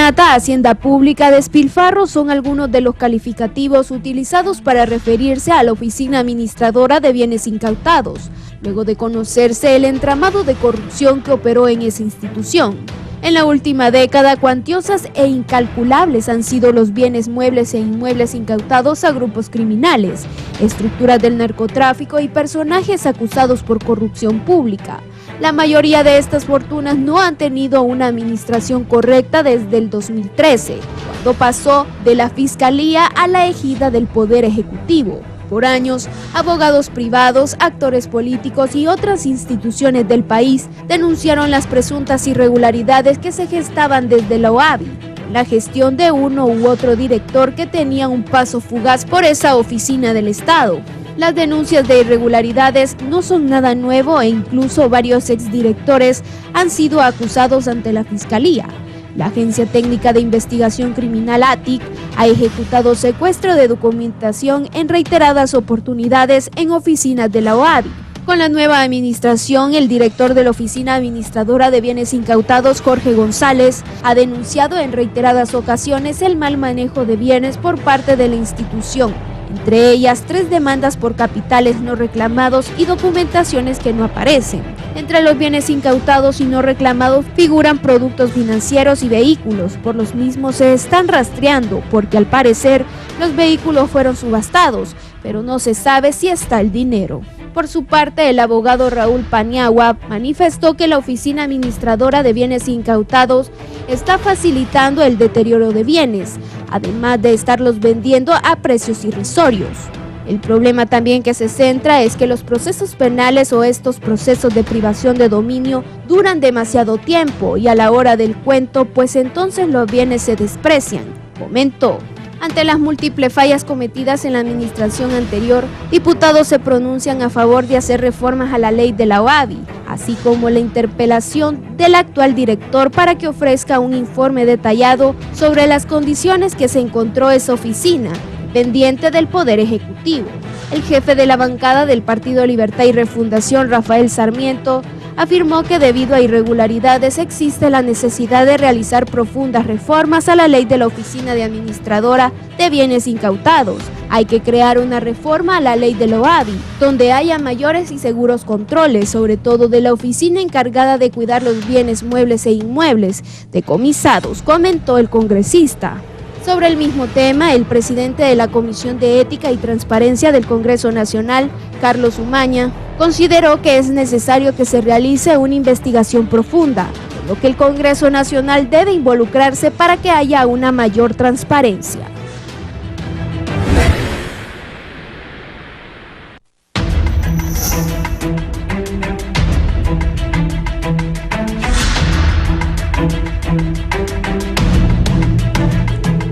Serenata, hacienda pública, despilfarro son algunos de los calificativos utilizados para referirse a la oficina administradora de bienes incautados, luego de conocerse el entramado de corrupción que operó en esa institución. En la última década, cuantiosas e incalculables han sido los bienes muebles e inmuebles incautados a grupos criminales, estructuras del narcotráfico y personajes acusados por corrupción pública. La mayoría de estas fortunas no han tenido una administración correcta desde el 2013, cuando pasó de la Fiscalía a la égida del Poder Ejecutivo. Por años, abogados privados, actores políticos y otras instituciones del país denunciaron las presuntas irregularidades que se gestaban desde la OAVI, la gestión de uno u otro director que tenía un paso fugaz por esa oficina del Estado. Las denuncias de irregularidades no son nada nuevo e incluso varios exdirectores han sido acusados ante la Fiscalía. La Agencia Técnica de Investigación Criminal ATIC ha ejecutado secuestro de documentación en reiteradas oportunidades en oficinas de la OAVI. Con la nueva administración, el director de la Oficina Administradora de Bienes Incautados, Jorge González, ha denunciado en reiteradas ocasiones el mal manejo de bienes por parte de la institución, entre ellas 3 demandas por capitales no reclamados y documentaciones que no aparecen. Entre los bienes incautados y no reclamados figuran productos financieros y vehículos. Por los mismos se están rastreando porque al parecer los vehículos fueron subastados, pero no se sabe si está el dinero. Por su parte, el abogado Raúl Paniagua manifestó que la Oficina Administradora de Bienes Incautados está facilitando el deterioro de bienes, además de estarlos vendiendo a precios irrisorios. El problema también que se centra es que los procesos penales o estos procesos de privación de dominio duran demasiado tiempo y a la hora del cuento, pues entonces los bienes se desprecian, comentó. Ante las múltiples fallas cometidas en la administración anterior, diputados se pronuncian a favor de hacer reformas a la ley de la OAVI, así como la interpelación del actual director para que ofrezca un informe detallado sobre las condiciones que se encontró esa oficina, pendiente del Poder Ejecutivo. El jefe de la bancada del Partido Libertad y Refundación, Rafael Sarmiento, afirmó que debido a irregularidades existe la necesidad de realizar profundas reformas a la ley de la Oficina de Administradora de Bienes Incautados. Hay que crear una reforma a la ley de la OAVI, donde haya mayores y seguros controles, sobre todo de la oficina encargada de cuidar los bienes muebles e inmuebles decomisados, comentó el congresista. Sobre el mismo tema, el presidente de la Comisión de Ética y Transparencia del Congreso Nacional, Carlos Umaña, consideró que es necesario que se realice una investigación profunda, por lo que el Congreso Nacional debe involucrarse para que haya una mayor transparencia.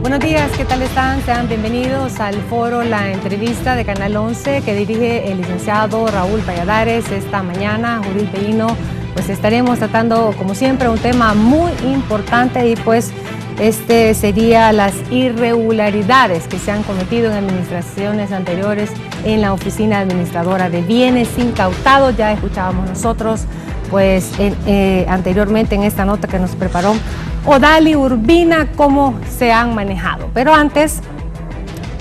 Buenos días, ¿qué tal están? Sean bienvenidos al foro La Entrevista de Canal 11 que dirige el licenciado Raúl Valladares. Esta mañana, Judith Peino, pues estaremos tratando como siempre un tema muy importante y pues este sería las irregularidades que se han cometido en administraciones anteriores en la Oficina Administradora de Bienes Incautados. Ya escuchábamos nosotros pues anteriormente en esta nota que nos preparó Odaly Urbina cómo se han manejado. Pero antes,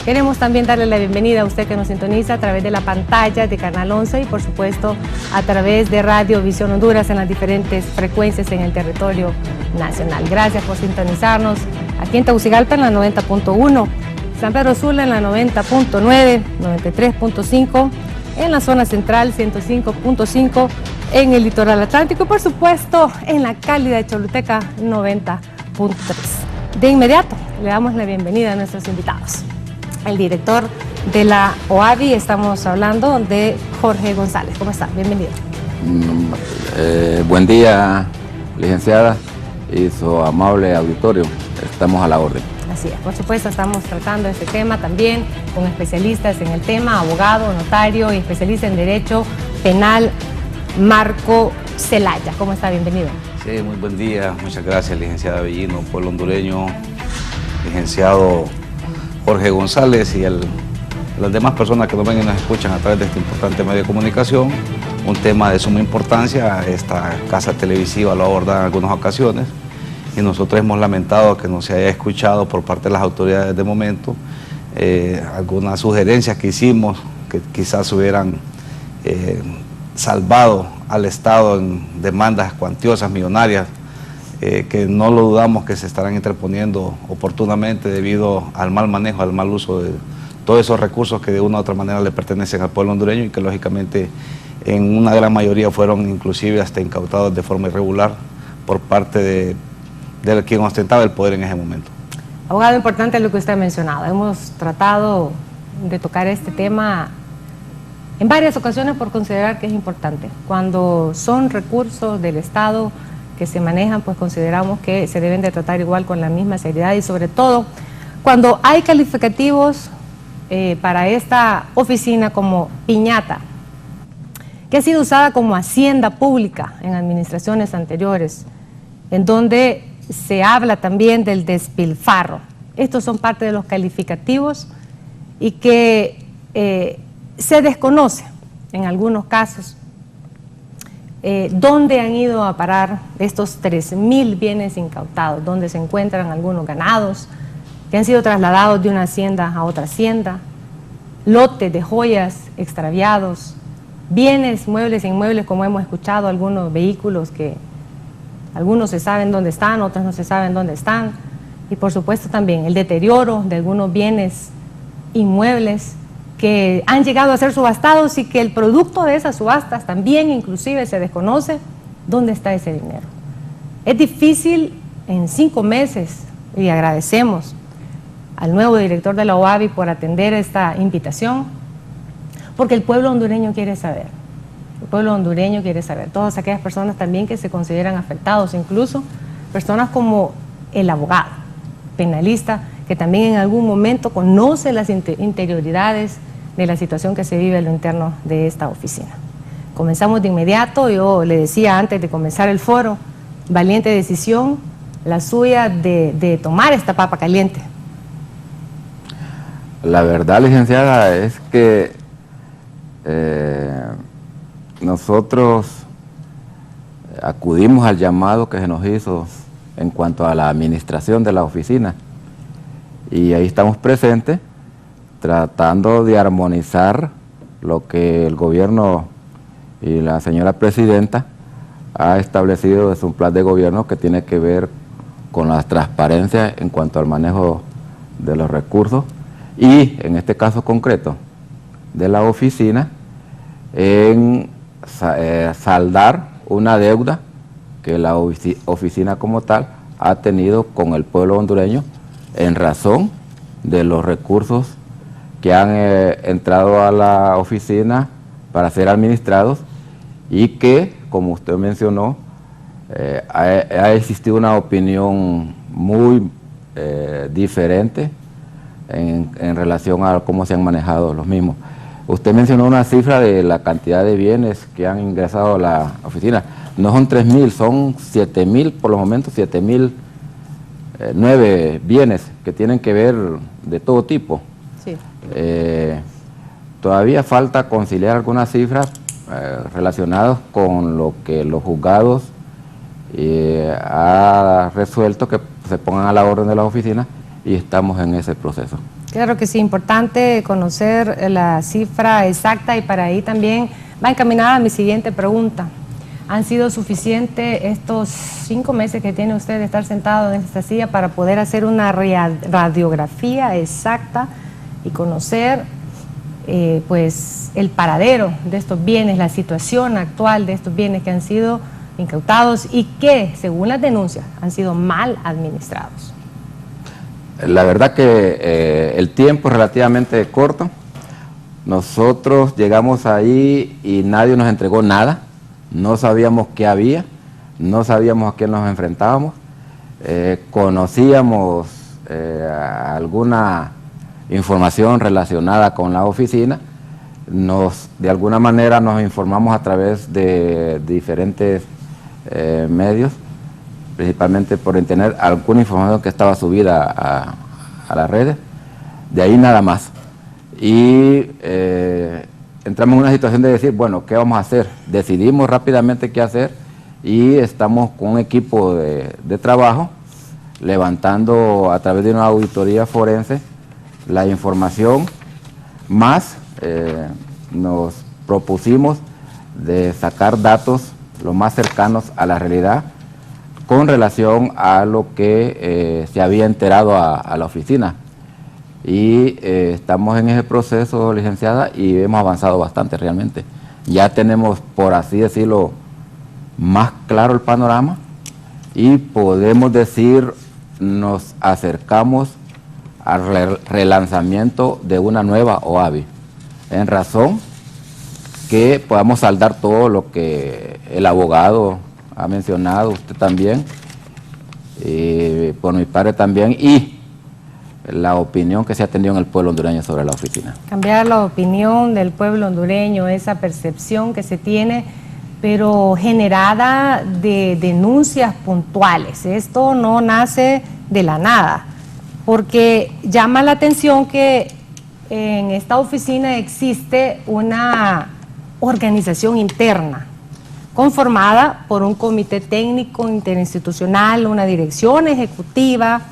queremos también darle la bienvenida a usted que nos sintoniza a través de la pantalla de Canal 11 y por supuesto a través de Radio Visión Honduras en las diferentes frecuencias en el territorio nacional. Gracias por sintonizarnos aquí en Tegucigalpa en la 90.1, San Pedro Sula en la 90.9, 93.5, en la zona central 105.5, en el litoral atlántico y por supuesto en la cálida Choluteca 90.3. De inmediato le damos la bienvenida a nuestros invitados. El director de la OAVI, estamos hablando de Jorge González. ¿Cómo está? Bienvenido. Buen día, licenciada y su amable auditorio. Estamos a la orden. Así es, por supuesto estamos tratando este tema también con especialistas en el tema, abogado, notario y especialista en Derecho Penal, Marco Zelaya. ¿Cómo está? Bienvenido. Sí, muy buen día. Muchas gracias, licenciada Bellino, pueblo hondureño, licenciado Jorge González y las demás personas que nos ven y nos escuchan a través de este importante medio de comunicación. Un tema de suma importancia, esta casa televisiva lo aborda en algunas ocasiones y nosotros hemos lamentado que no se haya escuchado por parte de las autoridades de momento algunas sugerencias que hicimos que quizás hubieran salvado al Estado en demandas cuantiosas, millonarias, que no lo dudamos que se estarán interponiendo oportunamente debido al mal manejo, al mal uso de todos esos recursos que de una u otra manera le pertenecen al pueblo hondureño y que lógicamente en una gran mayoría fueron inclusive hasta incautados de forma irregular por parte de quien ostentaba el poder en ese momento. Abogado, importante lo que usted ha mencionado. Hemos tratado de tocar este tema en varias ocasiones por considerar que es importante. Cuando son recursos del Estado que se manejan, pues consideramos que se deben de tratar igual con la misma seriedad y sobre todo cuando hay calificativos para esta oficina como piñata, que ha sido usada como hacienda pública en administraciones anteriores, en donde se habla también del despilfarro. Estos son parte de los calificativos y que se desconoce en algunos casos dónde han ido a parar estos 3.000 bienes incautados, dónde se encuentran algunos ganados que han sido trasladados de una hacienda a otra hacienda, lotes de joyas extraviados, bienes, muebles e inmuebles, como hemos escuchado, algunos vehículos que algunos se saben dónde están, otros no se saben dónde están, y por supuesto también el deterioro de algunos bienes inmuebles que han llegado a ser subastados y que el producto de esas subastas también inclusive se desconoce dónde está ese dinero. Es difícil en 5 meses, y agradecemos al nuevo director de la OAVI por atender esta invitación, porque el pueblo hondureño quiere saber. El pueblo hondureño quiere saber, todas aquellas personas también que se consideran afectados, incluso personas como el abogado penalista, que también en algún momento conoce las interioridades de la situación que se vive en lo interno de esta oficina. Comenzamos de inmediato. Yo le decía antes de comenzar el foro, valiente decisión la suya de tomar esta papa caliente. La verdad, licenciada, es que nosotros acudimos al llamado que se nos hizo en cuanto a la administración de la oficina y ahí estamos presentes tratando de armonizar lo que el gobierno y la señora presidenta ha establecido desde un plan de gobierno que tiene que ver con la transparencia en cuanto al manejo de los recursos y en este caso concreto de la oficina en saldar una deuda que la oficina como tal ha tenido con el pueblo hondureño en razón de los recursos que han entrado a la oficina para ser administrados y que, como usted mencionó, ha existido una opinión muy diferente en relación a cómo se han manejado los mismos. Usted mencionó una cifra de la cantidad de bienes que han ingresado a la oficina. No son 3.000, son 7.000, por los momentos 7.009 bienes que tienen que ver de todo tipo. Sí. Todavía falta conciliar algunas cifras relacionadas con lo que los juzgados ha resuelto que se pongan a la orden de las oficinas y estamos en ese proceso. Claro que sí, importante conocer la cifra exacta y para ahí también va encaminada a mi siguiente pregunta. ¿Han sido suficientes estos 5 meses que tiene usted de estar sentado en esta silla para poder hacer una radiografía exacta y conocer pues el paradero de estos bienes, la situación actual de estos bienes que han sido incautados y que, según las denuncias, han sido mal administrados? La verdad que el tiempo es relativamente corto. Nosotros llegamos ahí y nadie nos entregó nada. No sabíamos qué había, no sabíamos a quién nos enfrentábamos. Conocíamos alguna información relacionada con la oficina. De alguna manera nos informamos a través de diferentes medios, principalmente por tener alguna información que estaba subida a las redes, de ahí nada más. Y entramos en una situación de decir, bueno, ¿qué vamos a hacer? Decidimos rápidamente qué hacer y estamos con un equipo de trabajo levantando a través de una auditoría forense la información, más nos propusimos de sacar datos lo más cercanos a la realidad con relación a lo que se había enterado a la oficina. Y estamos en ese proceso, licenciada, y hemos avanzado bastante realmente. Ya tenemos, por así decirlo, más claro el panorama y podemos decir, nos acercamos al relanzamiento de una nueva OAVI, en razón que podamos saldar todo lo que el abogado ha mencionado, usted también, por mi parte también, y la opinión que se ha tenido en el pueblo hondureño sobre la oficina. Cambiar la opinión del pueblo hondureño, esa percepción que se tiene, pero generada de denuncias puntuales. Esto no nace de la nada, porque llama la atención que en esta oficina existe una organización interna conformada por un comité técnico interinstitucional, una dirección ejecutiva,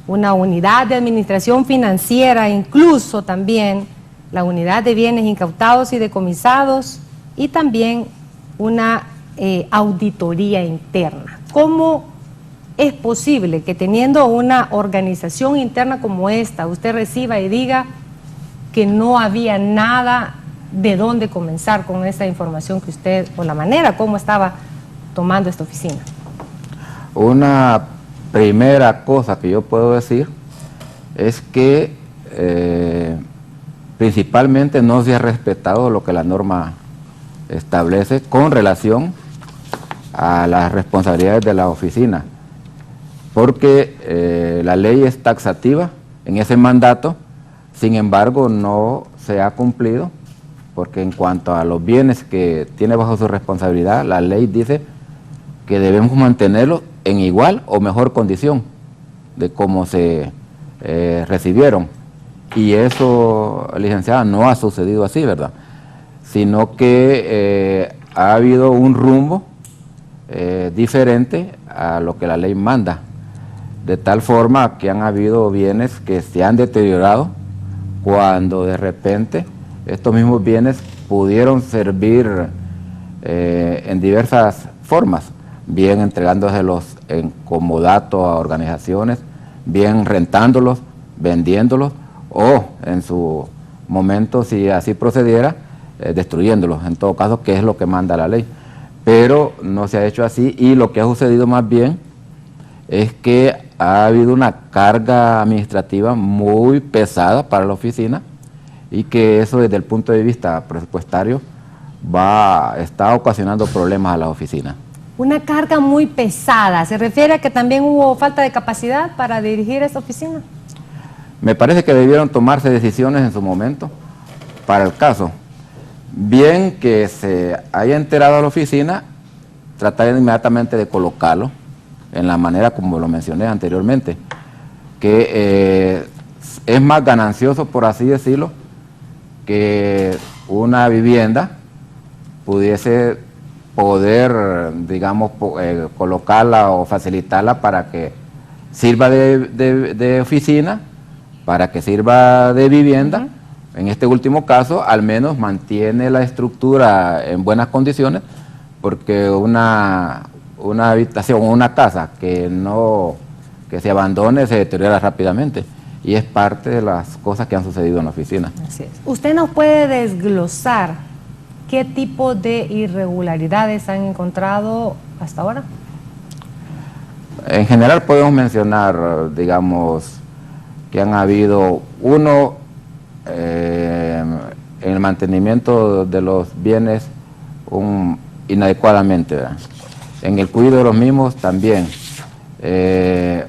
una unidad de administración financiera, incluso también la unidad de bienes incautados y decomisados, y también una auditoría interna. ¿Cómo es posible que teniendo una organización interna como esta, usted reciba y diga que no había nada de dónde comenzar con esa información que usted, o la manera como estaba tomando esta oficina? Una primera cosa que yo puedo decir es que principalmente no se ha respetado lo que la norma establece con relación a las responsabilidades de la oficina, porque la ley es taxativa en ese mandato, sin embargo no se ha cumplido, porque en cuanto a los bienes que tiene bajo su responsabilidad, la ley dice que debemos mantenerlos en igual o mejor condición de cómo se recibieron. Y eso, licenciada, no ha sucedido así, ¿verdad? Sino que ha habido un rumbo diferente a lo que la ley manda, de tal forma que han habido bienes que se han deteriorado cuando de repente estos mismos bienes pudieron servir en diversas formas, bien entregándoselos en comodato a organizaciones, bien rentándolos, vendiéndolos, o en su momento, si así procediera, destruyéndolos, en todo caso, que es lo que manda la ley. Pero no se ha hecho así, y lo que ha sucedido más bien es que ha habido una carga administrativa muy pesada para la oficina, y que eso desde el punto de vista presupuestario está ocasionando problemas a la oficina. Una carga muy pesada, ¿se refiere a que también hubo falta de capacidad para dirigir esta oficina? Me parece que debieron tomarse decisiones en su momento para el caso. Bien que se haya enterado a la oficina, tratar inmediatamente de colocarlo en la manera como lo mencioné anteriormente, que es más ganancioso, por así decirlo, que una vivienda pudiese digamos, colocarla o facilitarla para que sirva de oficina, para que sirva de vivienda. En este último caso, al menos mantiene la estructura en buenas condiciones, porque una habitación, una casa que se abandone, se deteriora rápidamente. Y es parte de las cosas que han sucedido en la oficina. Así es. ¿Usted nos puede desglosar qué tipo de irregularidades han encontrado hasta ahora? En general podemos mencionar, digamos, que han habido en el mantenimiento de los bienes inadecuadamente, ¿verdad? En el cuidado de los mismos también,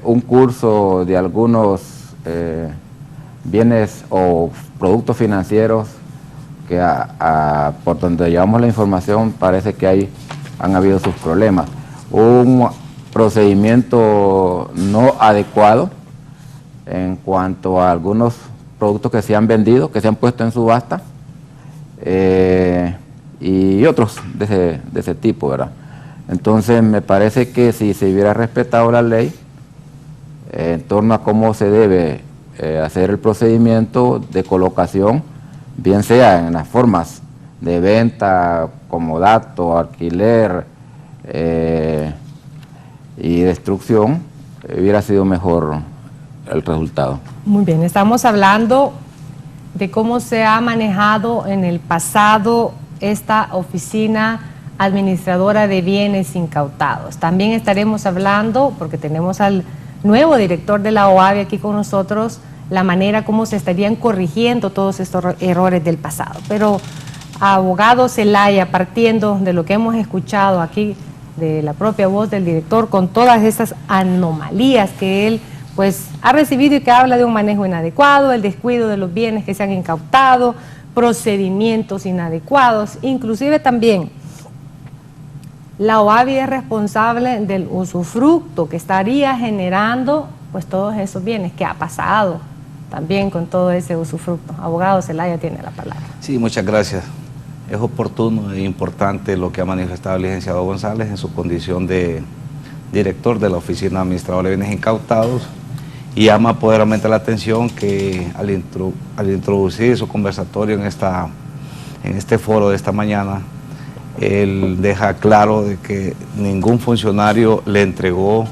un curso de algunos bienes o productos financieros que por donde llevamos la información parece que han habido sus problemas. Un procedimiento no adecuado en cuanto a algunos productos que se han vendido, que se han puesto en subasta, y otros de ese tipo, ¿verdad? Entonces me parece que si se hubiera respetado la ley, en torno a cómo se debe hacer el procedimiento de colocación, bien sea en las formas de venta, comodato, alquiler y destrucción, hubiera sido mejor el resultado. Muy bien, estamos hablando de cómo se ha manejado en el pasado esta oficina administradora de bienes incautados. También estaremos hablando, porque tenemos al nuevo director de la OABI aquí con nosotros, la manera como se estarían corrigiendo todos estos errores del pasado. Pero, abogado Zelaya, partiendo de lo que hemos escuchado aquí, de la propia voz del director, con todas esas anomalías que él pues ha recibido y que habla de un manejo inadecuado, el descuido de los bienes que se han incautado, procedimientos inadecuados, inclusive también la OABI es responsable del usufructo que estaría generando pues todos esos bienes. ¿Qué ha pasado también con todo ese usufructo? Abogado Zelaya tiene la palabra. Sí, muchas gracias. Es oportuno e importante lo que ha manifestado el licenciado González en su condición de director de la Oficina Administradora de Bienes Incautados, y llama poderosamente la atención que al introducir su conversatorio en este foro de esta mañana, él deja claro de que ningún funcionario le entregó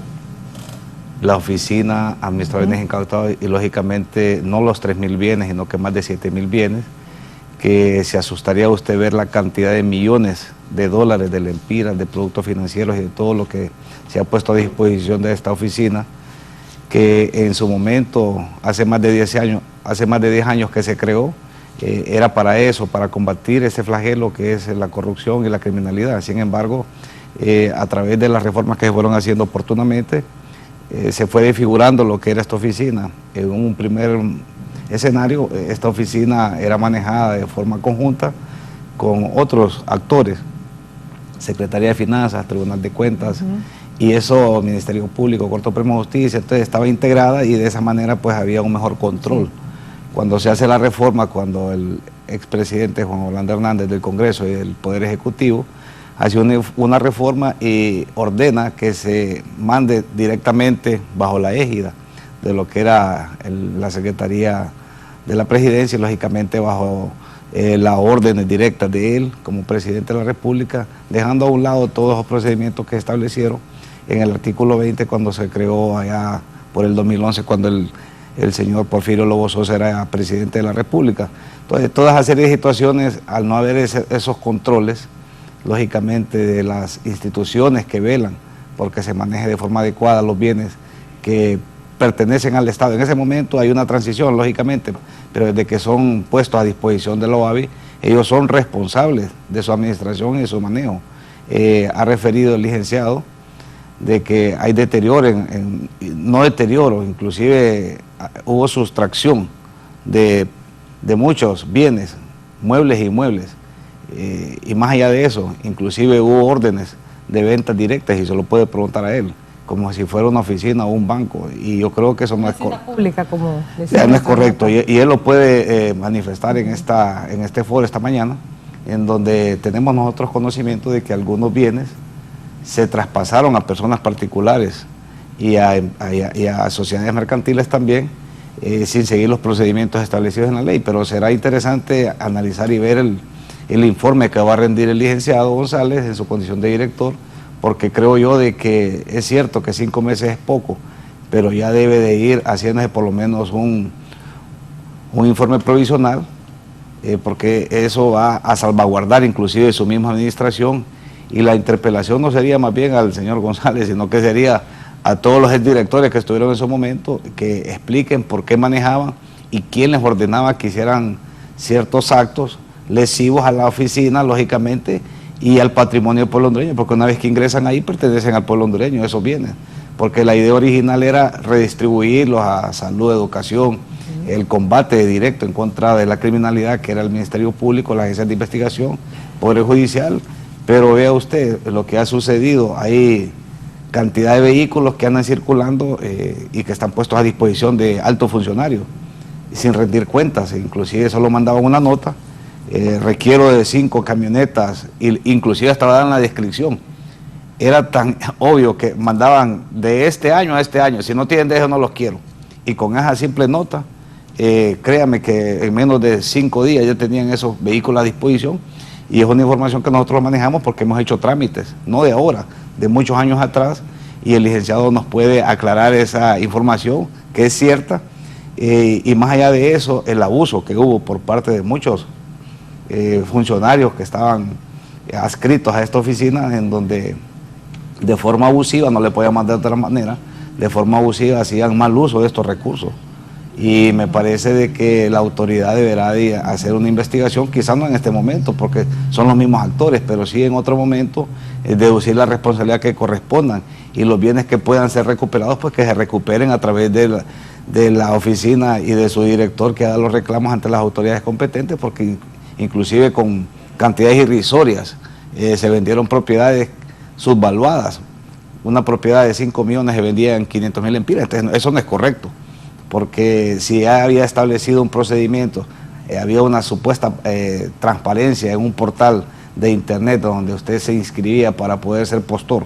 la Oficina Administradora de Bienes Incautados, y lógicamente no los 3.000 bienes, sino que más de 7.000 bienes, que se asustaría usted ver la cantidad de millones de dólares de lempiras, de productos financieros y de todo lo que se ha puesto a disposición de esta oficina, que en su momento, hace más de 10 años que se creó, era para eso, para combatir ese flagelo que es la corrupción y la criminalidad. Sin embargo, a través de las reformas que se fueron haciendo oportunamente, se fue desfigurando lo que era esta oficina. En un primer escenario, esta oficina era manejada de forma conjunta con otros actores, Secretaría de Finanzas, Tribunal de Cuentas, y eso, Ministerio Público, Corte Suprema de Justicia, entonces estaba integrada, y de esa manera pues había un mejor control. Cuando se hace la reforma, cuando el expresidente Juan Orlando Hernández del Congreso y del Poder Ejecutivo hace una reforma y ordena que se mande directamente bajo la égida de lo que era la Secretaría de la Presidencia, y lógicamente bajo las órdenes directas de él como presidente de la República, dejando a un lado todos los procedimientos que establecieron en el artículo 20 cuando se creó allá por el 2011, cuando el señor Porfirio Lobo Sosa era presidente de la República. Entonces, toda esa serie de situaciones, al no haber esos controles, lógicamente de las instituciones que velan porque se maneje de forma adecuada los bienes que pertenecen al Estado. En ese momento hay una transición, lógicamente, pero desde que son puestos a disposición de la OABI, ellos son responsables de su administración y de su manejo. Ha referido el licenciado de que hay deterioro, no deterioro, inclusive hubo sustracción de muchos bienes, muebles e inmuebles, y más allá de eso, inclusive hubo órdenes de ventas directas, y se lo puede preguntar a él, como si fuera una oficina o un banco, y yo creo que eso no es pública, como decía, no es correcto, y él lo puede manifestar en este foro esta mañana, en donde tenemos nosotros conocimiento de que algunos bienes se traspasaron a personas particulares y a sociedades mercantiles también, sin seguir los procedimientos establecidos en la ley. Pero será interesante analizar y ver el informe que va a rendir el licenciado González en su condición de director, porque creo yo de que es cierto que 5 meses es poco, pero ya debe de ir haciéndose por lo menos un informe provisional, porque eso va a salvaguardar inclusive su misma administración. Y la interpelación no sería más bien al señor González, sino que sería a todos los exdirectores que estuvieron en ese momento, que expliquen por qué manejaban y quién les ordenaba que hicieran ciertos actos lesivos a la oficina, lógicamente, y al patrimonio del pueblo hondureño, porque una vez que ingresan ahí pertenecen al pueblo hondureño, esos bienes, porque la idea original era redistribuirlos a salud, educación, el combate directo en contra de la criminalidad, que era el Ministerio Público, la Agencia de Investigación, Poder Judicial. Pero vea usted lo que ha sucedido, hay cantidad de vehículos que andan circulando y que están puestos a disposición de altos funcionarios, sin rendir cuentas, inclusive solo mandaban una nota, requiero de 5 camionetas, inclusive estaba en la descripción, era tan obvio que mandaban de este año a este año, si no tienen de eso no los quiero. Y con esa simple nota, créame que en menos de 5 días ya tenían esos vehículos a disposición, y es una información que nosotros manejamos porque hemos hecho trámites, no de ahora, de muchos años atrás, y el licenciado nos puede aclarar esa información que es cierta, y más allá de eso, el abuso que hubo por parte de muchos funcionarios que estaban adscritos a esta oficina, en donde de forma abusiva, no le podía mandar de otra manera, de forma abusiva hacían mal uso de estos recursos. Y me parece de que la autoridad deberá de hacer una investigación, quizás no en este momento, porque son los mismos actores, pero sí en otro momento deducir la responsabilidad que correspondan, y los bienes que puedan ser recuperados, pues que se recuperen a través de la oficina y de su director, que haga los reclamos ante las autoridades competentes, porque inclusive con cantidades irrisorias se vendieron propiedades subvaluadas. Una propiedad de 5 millones se vendía en 500.000 lempiras. Entonces eso no es correcto, porque si ya había establecido un procedimiento, había una supuesta transparencia en un portal de internet donde usted se inscribía para poder ser postor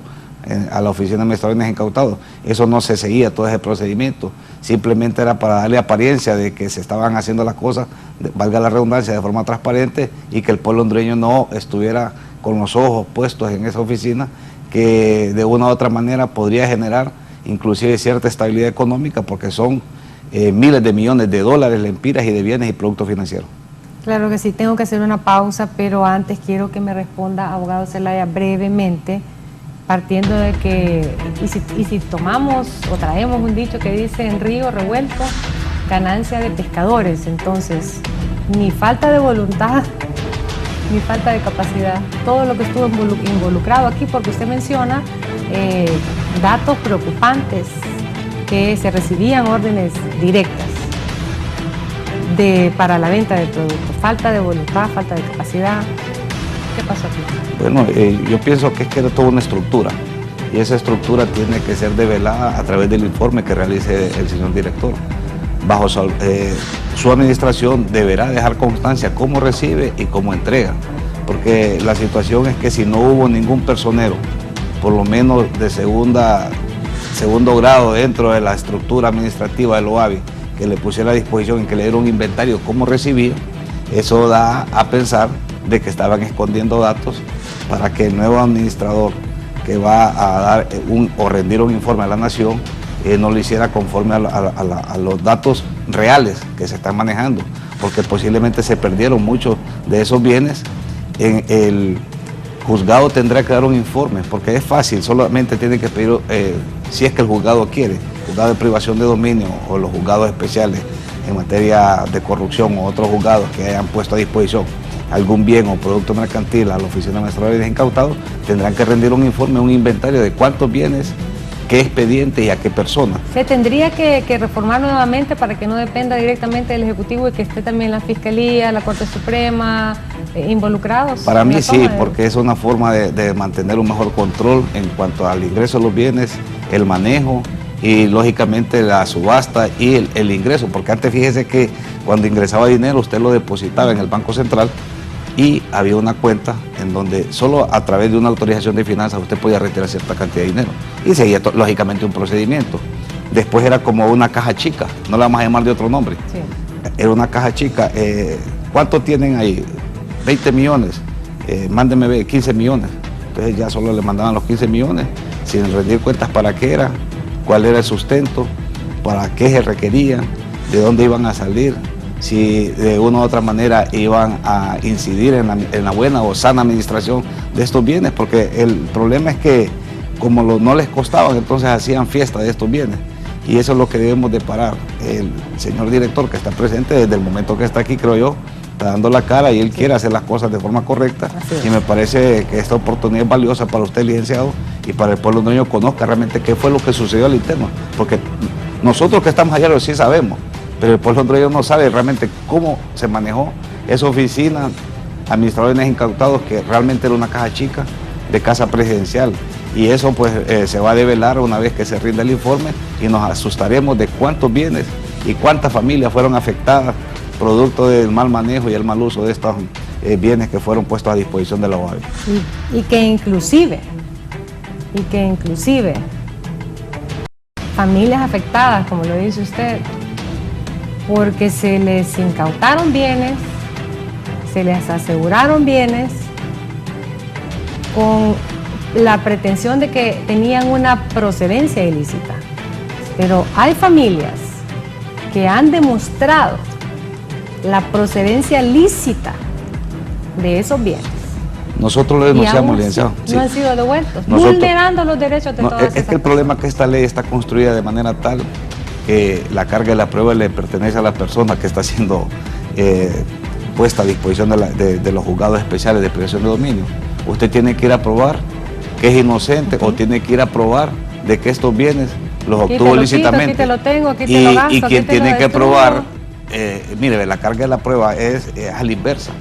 a la oficina de administradores de bienes incautados, eso no se seguía, todo ese procedimiento, simplemente era para darle apariencia de que se estaban haciendo las cosas, valga la redundancia, de forma transparente, y que el pueblo hondureño no estuviera con los ojos puestos en esa oficina, que de una u otra manera podría generar inclusive cierta estabilidad económica, porque son miles de millones de dólares, lempiras y de bienes y productos financieros. Claro que sí, tengo que hacer una pausa, pero antes quiero que me responda, abogado Zelaya, brevemente, partiendo de que, y si tomamos o traemos un dicho que dice: en río revuelto, ganancia de pescadores. Entonces, ni falta de voluntad, ni falta de capacidad, todo lo que estuvo involucrado aquí, porque usted menciona datos preocupantes, que se recibían órdenes directas para la venta de productos, falta de voluntad, falta de capacidad. ¿Qué pasó aquí? Bueno, yo pienso que es que era toda una estructura, y esa estructura tiene que ser develada a través del informe que realice el señor director. Bajo su administración deberá dejar constancia cómo recibe y cómo entrega, porque la situación es que si no hubo ningún personero, por lo menos de segundo grado dentro de la estructura administrativa del OAVI, que le pusiera a disposición y que le diera un inventario cómo recibía, eso da a pensar de que estaban escondiendo datos para que el nuevo administrador que va a dar o rendir un informe a la nación no lo hiciera conforme a los datos reales que se están manejando, porque posiblemente se perdieron muchos de esos bienes. El juzgado tendrá que dar un informe, porque es fácil, solamente tiene que pedir, si es que el juzgado quiere, juzgado de privación de dominio o los juzgados especiales en materia de corrupción, o otros juzgados que hayan puesto a disposición algún bien o producto mercantil a la oficina de administradores de bienes incautados, tendrán que rendir un informe, un inventario de cuántos bienes, qué expediente y a qué persona. ¿Se tendría que reformar nuevamente para que no dependa directamente del Ejecutivo y que esté también la Fiscalía, la Corte Suprema involucrados? Para mí sí, porque es una forma de mantener un mejor control en cuanto al ingreso de los bienes, el manejo y lógicamente la subasta y el ingreso, porque antes fíjese que cuando ingresaba dinero usted lo depositaba en el Banco Central y había una cuenta en donde solo a través de una autorización de finanzas usted podía retirar cierta cantidad de dinero, y seguía lógicamente un procedimiento. Después era como una caja chica, no la vamos a llamar de otro nombre, sí. Era una caja chica. ¿Cuánto tienen ahí? 20 millones, mándeme 15 millones. Entonces ya solo le mandaban los 15 millones, sin rendir cuentas para qué era, cuál era el sustento, para qué se requerían, de dónde iban a salir, si de una u otra manera iban a incidir en la buena o sana administración de estos bienes, porque el problema es que como no les costaban, entonces hacían fiesta de estos bienes, y eso es lo que debemos de parar. El señor director que está presente desde el momento que está aquí, creo yo, está dando la cara y él quiere hacer las cosas de forma correcta, y me parece que esta oportunidad es valiosa para usted, licenciado, y para el pueblo hondureño conozca realmente qué fue lo que sucedió al interno, porque nosotros que estamos allá lo sí sabemos, pero el pueblo hondureño no sabe realmente cómo se manejó esa oficina administradora de bienes incautados, que realmente era una caja chica de casa presidencial, y eso pues se va a develar una vez que se rinda el informe, y nos asustaremos de cuántos bienes y cuántas familias fueron afectadas producto del mal manejo y el mal uso de estos y que inclusive familias afectadas, como lo dice usted, porque se les incautaron bienes, se les aseguraron bienes con la pretensión de que tenían una procedencia ilícita. Pero hay familias que han demostrado la procedencia lícita de esos bienes. Nosotros lo denunciamos, licenciado. No han sido devueltos, vulnerando los derechos de todas esas personas. Es que el problema es que esta ley está construida de manera tal que la carga de la prueba le pertenece a la persona que está siendo puesta a disposición de los juzgados especiales de privación de dominio. Usted tiene que ir a probar que es inocente o tiene que ir a probar de que estos bienes los obtuvo lícitamente. Aquí te lo tengo, aquí te lo gasto, y quien tiene que probar, mire, la carga de la prueba es a la inversa.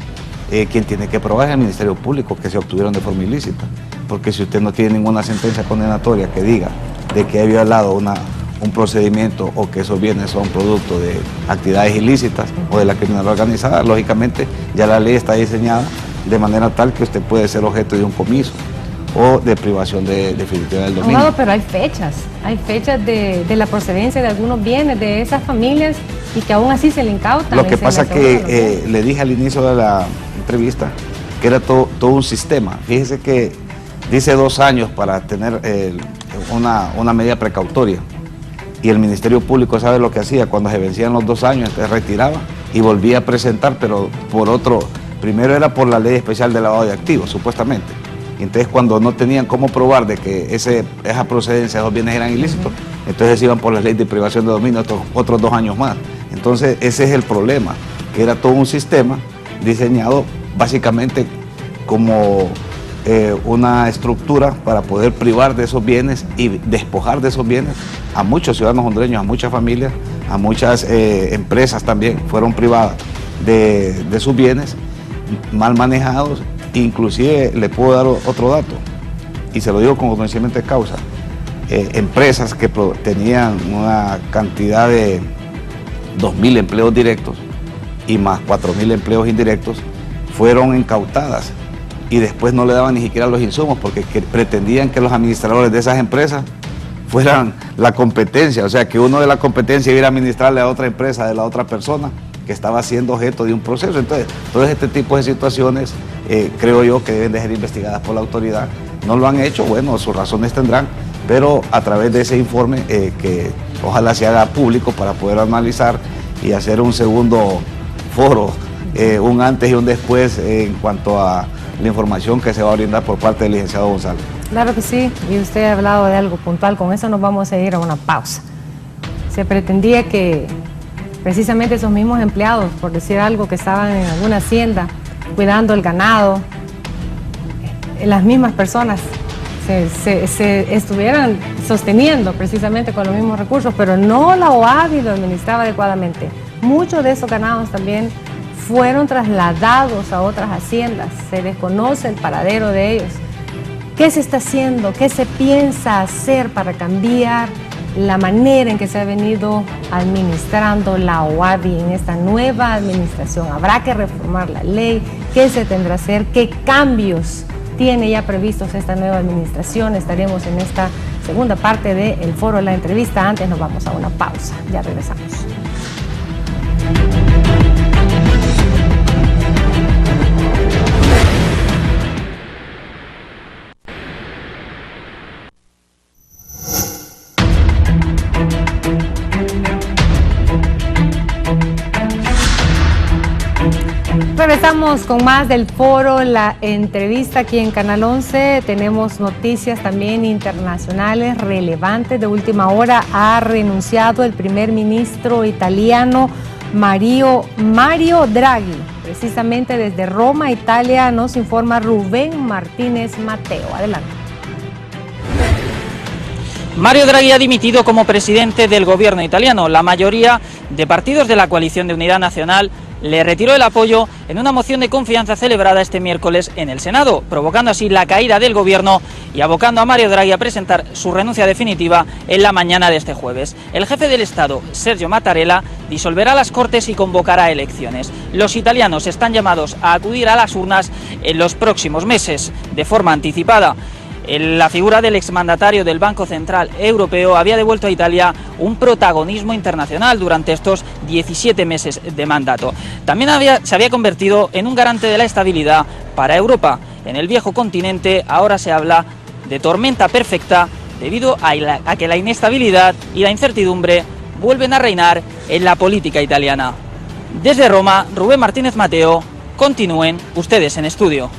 Quien tiene que probar es el Ministerio Público que se obtuvieron de forma ilícita. Porque si usted no tiene ninguna sentencia condenatoria que diga de que ha violado un procedimiento o que esos bienes son producto de actividades ilícitas o de la criminalidad organizada, lógicamente ya la ley está diseñada de manera tal que usted puede ser objeto de un comiso o de privación definitiva del dominio. No, pero hay fechas de la procedencia de algunos bienes de esas familias y que aún así se le incautan. Lo que pasa es que le dije al inicio de la entrevista que era todo un sistema. Fíjese que dice 2 años para tener una medida precautoria y el Ministerio Público sabe lo que hacía. Cuando se vencían los 2 años, entonces retiraba y volvía a presentar, pero por otro, primero era por la ley especial de lavado de activos, supuestamente. Y entonces cuando no tenían cómo probar de que esa procedencia, esos bienes eran ilícitos, entonces iban por la ley de privación de dominio otros 2 años más. Entonces ese es el problema, que era todo un sistema diseñado básicamente como una estructura para poder privar de esos bienes y despojar de esos bienes a muchos ciudadanos hondureños, a muchas familias, a muchas empresas también fueron privadas de sus bienes mal manejados. Inclusive le puedo dar otro dato y se lo digo con conocimiento de causa. Empresas que tenían una cantidad de 2.000 empleos directos y más 4.000 empleos indirectos fueron incautadas y después no le daban ni siquiera los insumos porque pretendían que los administradores de esas empresas fueran la competencia, o sea que uno de la competencia iba a administrarle a otra empresa de la otra persona que estaba siendo objeto de un proceso. Entonces, todo este tipo de situaciones creo yo que deben de ser investigadas por la autoridad. No lo han hecho, bueno, sus razones tendrán, pero a través de ese informe que ojalá se haga público para poder analizar y hacer un segundo foro, un antes y un después en cuanto a la información que se va a brindar por parte del licenciado González. Claro que sí, y usted ha hablado de algo puntual, con eso nos vamos a ir a una pausa. Se pretendía que precisamente esos mismos empleados, por decir algo, que estaban en alguna hacienda cuidando el ganado, las mismas personas se estuvieran sosteniendo precisamente con los mismos recursos, pero no la OAVI lo administraba adecuadamente. Muchos de esos ganados también fueron trasladados a otras haciendas, se desconoce el paradero de ellos. ¿Qué se está haciendo? ¿Qué se piensa hacer para cambiar la manera en que se ha venido administrando la OAVI en esta nueva administración? ¿Habrá que reformar la ley? ¿Qué se tendrá que hacer? ¿Qué cambios tiene ya previstos esta nueva administración? Estaremos en esta segunda parte del foro La Entrevista. Antes nos vamos a una pausa. Ya regresamos. Regresamos con más del foro La Entrevista aquí en Canal 11. Tenemos noticias también internacionales relevantes de última hora. Ha renunciado el primer ministro italiano Mario Draghi. Precisamente desde Roma, Italia, nos informa Rubén Martínez Mateo. Adelante. Mario Draghi ha dimitido como presidente del gobierno italiano. La mayoría de partidos de la coalición de Unidad Nacional le retiró el apoyo en una moción de confianza celebrada este miércoles en el Senado, provocando así la caída del gobierno y abocando a Mario Draghi a presentar su renuncia definitiva en la mañana de este jueves. El jefe del Estado, Sergio Mattarella, disolverá las Cortes y convocará elecciones. Los italianos están llamados a acudir a las urnas en los próximos meses, de forma anticipada. La figura del exmandatario del Banco Central Europeo había devuelto a Italia un protagonismo internacional durante estos 17 meses de mandato. También se había convertido en un garante de la estabilidad para Europa. En el viejo continente ahora se habla de tormenta perfecta debido a que la inestabilidad y la incertidumbre vuelven a reinar en la política italiana. Desde Roma, Rubén Martínez Mateo, continúen ustedes en estudio.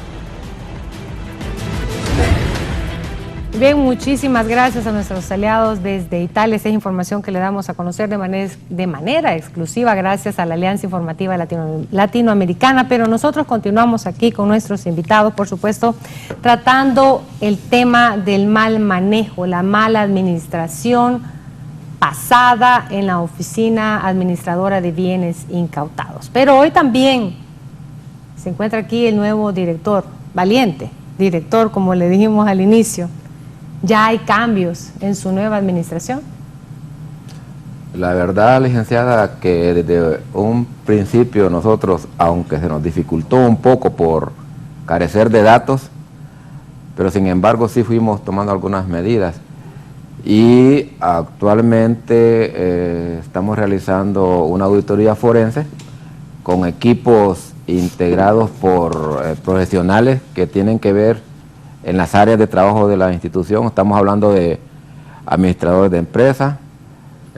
Bien, muchísimas gracias a nuestros aliados desde Italia. Esta es información que le damos a conocer de manera exclusiva gracias a la Alianza Informativa Latinoamericana, pero nosotros continuamos aquí con nuestros invitados, por supuesto, tratando el tema del mal manejo, la mala administración pasada en la Oficina Administradora de Bienes Incautados. Pero hoy también se encuentra aquí el nuevo director, valiente director, como le dijimos al inicio. ¿Ya hay cambios en su nueva administración? La verdad, licenciada, que desde un principio nosotros, aunque se nos dificultó un poco por carecer de datos, pero sin embargo sí fuimos tomando algunas medidas. Y actualmente estamos realizando una auditoría forense con equipos integrados por profesionales que tienen que ver en las áreas de trabajo de la institución. Estamos hablando de administradores de empresas,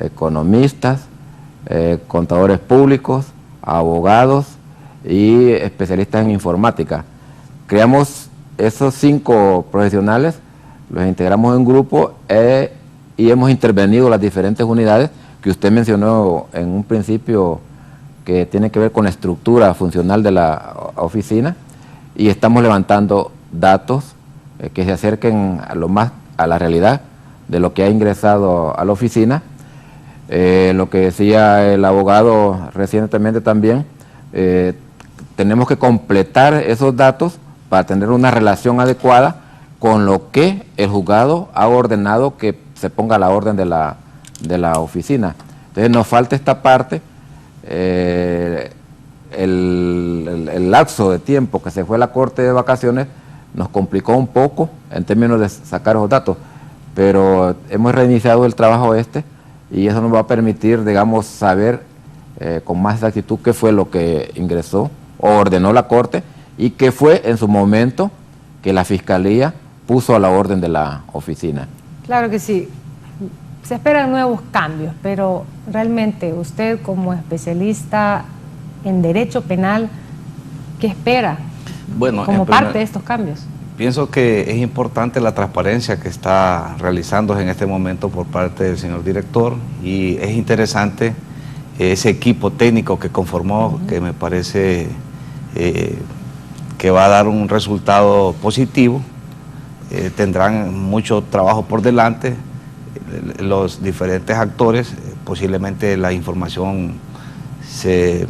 economistas, contadores públicos, abogados y especialistas en informática. Creamos esos 5 profesionales, los integramos en grupo y hemos intervenido las diferentes unidades que usted mencionó en un principio, que tiene que ver con la estructura funcional de la oficina, y estamos levantando datos que se acerquen a lo más a la realidad de lo que ha ingresado a la oficina. Lo que decía el abogado recientemente también, tenemos que completar esos datos para tener una relación adecuada con lo que el juzgado ha ordenado que se ponga a la orden de la oficina. Entonces nos falta esta parte. El lapso de tiempo que se fue a la corte de vacaciones nos complicó un poco en términos de sacar esos datos, pero hemos reiniciado el trabajo y eso nos va a permitir, digamos, saber con más exactitud qué fue lo que ingresó o ordenó la corte y qué fue en su momento que la Fiscalía puso a la orden de la oficina. Claro que sí. Se esperan nuevos cambios, pero realmente usted como especialista en derecho penal, ¿qué espera como parte de estos cambios? Pienso que es importante la transparencia que está realizándose en este momento por parte del señor director, y es interesante ese equipo técnico que conformó, que me parece que va a dar un resultado positivo. Tendrán mucho trabajo por delante los diferentes actores. Posiblemente la información se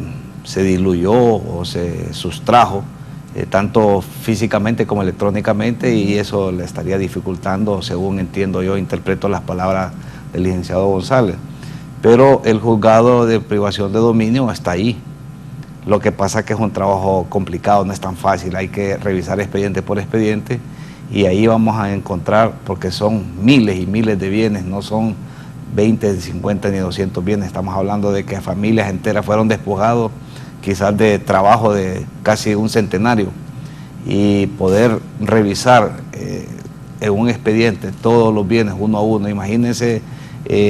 diluyó o se sustrajo, tanto físicamente como electrónicamente, y eso le estaría dificultando, según entiendo yo, interpreto las palabras del licenciado González. Pero el juzgado de privación de dominio está ahí. Lo que pasa es que es un trabajo complicado, no es tan fácil, hay que revisar expediente por expediente, y ahí vamos a encontrar, porque son miles y miles de bienes, no son 20, 50 ni 200 bienes, estamos hablando de que familias enteras fueron despojados quizás de trabajo de casi un centenario, y poder revisar en un expediente todos los bienes uno a uno. Imagínense,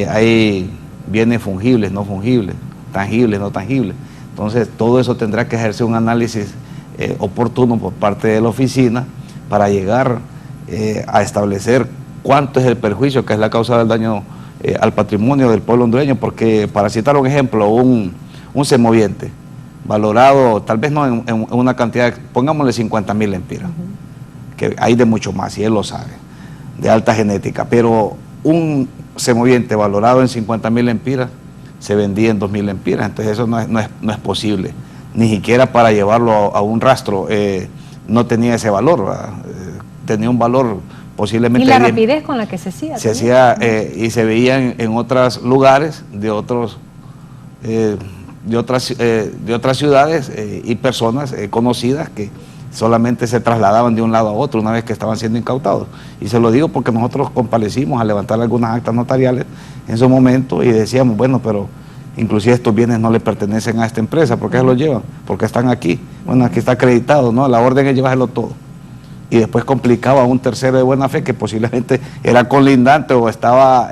hay bienes fungibles, no fungibles, tangibles, no tangibles. Entonces todo eso tendrá que ejercer un análisis oportuno por parte de la oficina para llegar a establecer cuánto es el perjuicio, que es la causa del daño al patrimonio del pueblo hondureño, porque, para citar un ejemplo, un semoviente valorado, tal vez no en una cantidad, pongámosle 50.000 lempiras, que hay de mucho más, y él lo sabe, de alta genética, pero un semoviente valorado en 50.000 lempiras se vendía en 2.000 lempiras, entonces eso no es posible, ni siquiera para llevarlo a un rastro, no tenía ese valor, tenía un valor posiblemente... Y la rapidez con la que se hacía. Se hacía y se veía en otros lugares de otras ciudades y personas conocidas que solamente se trasladaban de un lado a otro una vez que estaban siendo incautados. Y se lo digo porque nosotros comparecimos a levantar algunas actas notariales en su momento y decíamos, bueno, pero inclusive estos bienes no le pertenecen a esta empresa, ¿por qué se los llevan? Porque están aquí. Bueno, aquí está acreditado, ¿no? La orden es llevárselo todo. Y después complicaba a un tercero de buena fe que posiblemente era colindante o estaba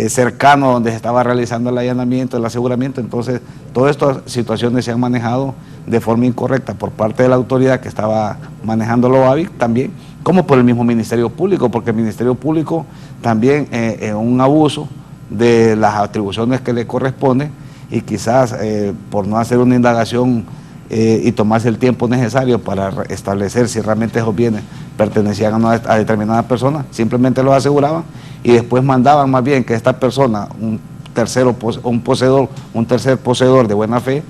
cercano donde se estaba realizando el allanamiento, el aseguramiento. Entonces, todas estas situaciones se han manejado de forma incorrecta por parte de la autoridad que estaba manejando la OAVI también, como por el mismo Ministerio Público, porque el Ministerio Público también es un abuso de las atribuciones que le corresponden y quizás por no hacer una indagación y tomarse el tiempo necesario para establecer si realmente esos bienes pertenecían a determinadas personas, simplemente los aseguraban y después mandaban más bien que esta persona, un tercer poseedor de buena fe,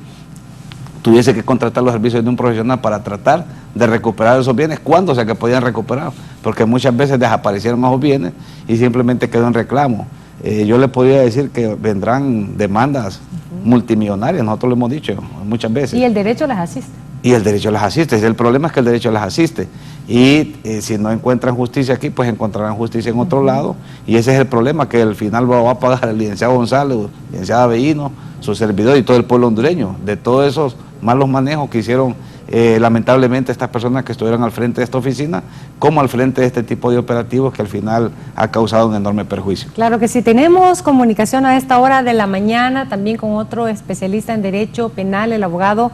tuviese que contratar los servicios de un profesional para tratar de recuperar esos bienes cuando sea que podían recuperar, porque muchas veces desaparecieron esos bienes y simplemente quedó en reclamo. Yo le podría decir que vendrán demandas multimillonarias, nosotros lo hemos dicho muchas veces. Y el derecho les asiste. Y el derecho les asiste, el problema es que el derecho les asiste. Y si no encuentran justicia aquí, pues encontrarán justicia en otro lado. Y ese es el problema, que al final va a pagar el licenciado González, el licenciado Avellino, su servidor y todo el pueblo hondureño, de todos esos malos manejos que hicieron lamentablemente estas personas que estuvieron al frente de esta oficina, como al frente de este tipo de operativos que al final ha causado un enorme perjuicio. Claro que sí, tenemos comunicación a esta hora de la mañana, también con otro especialista en Derecho Penal, el abogado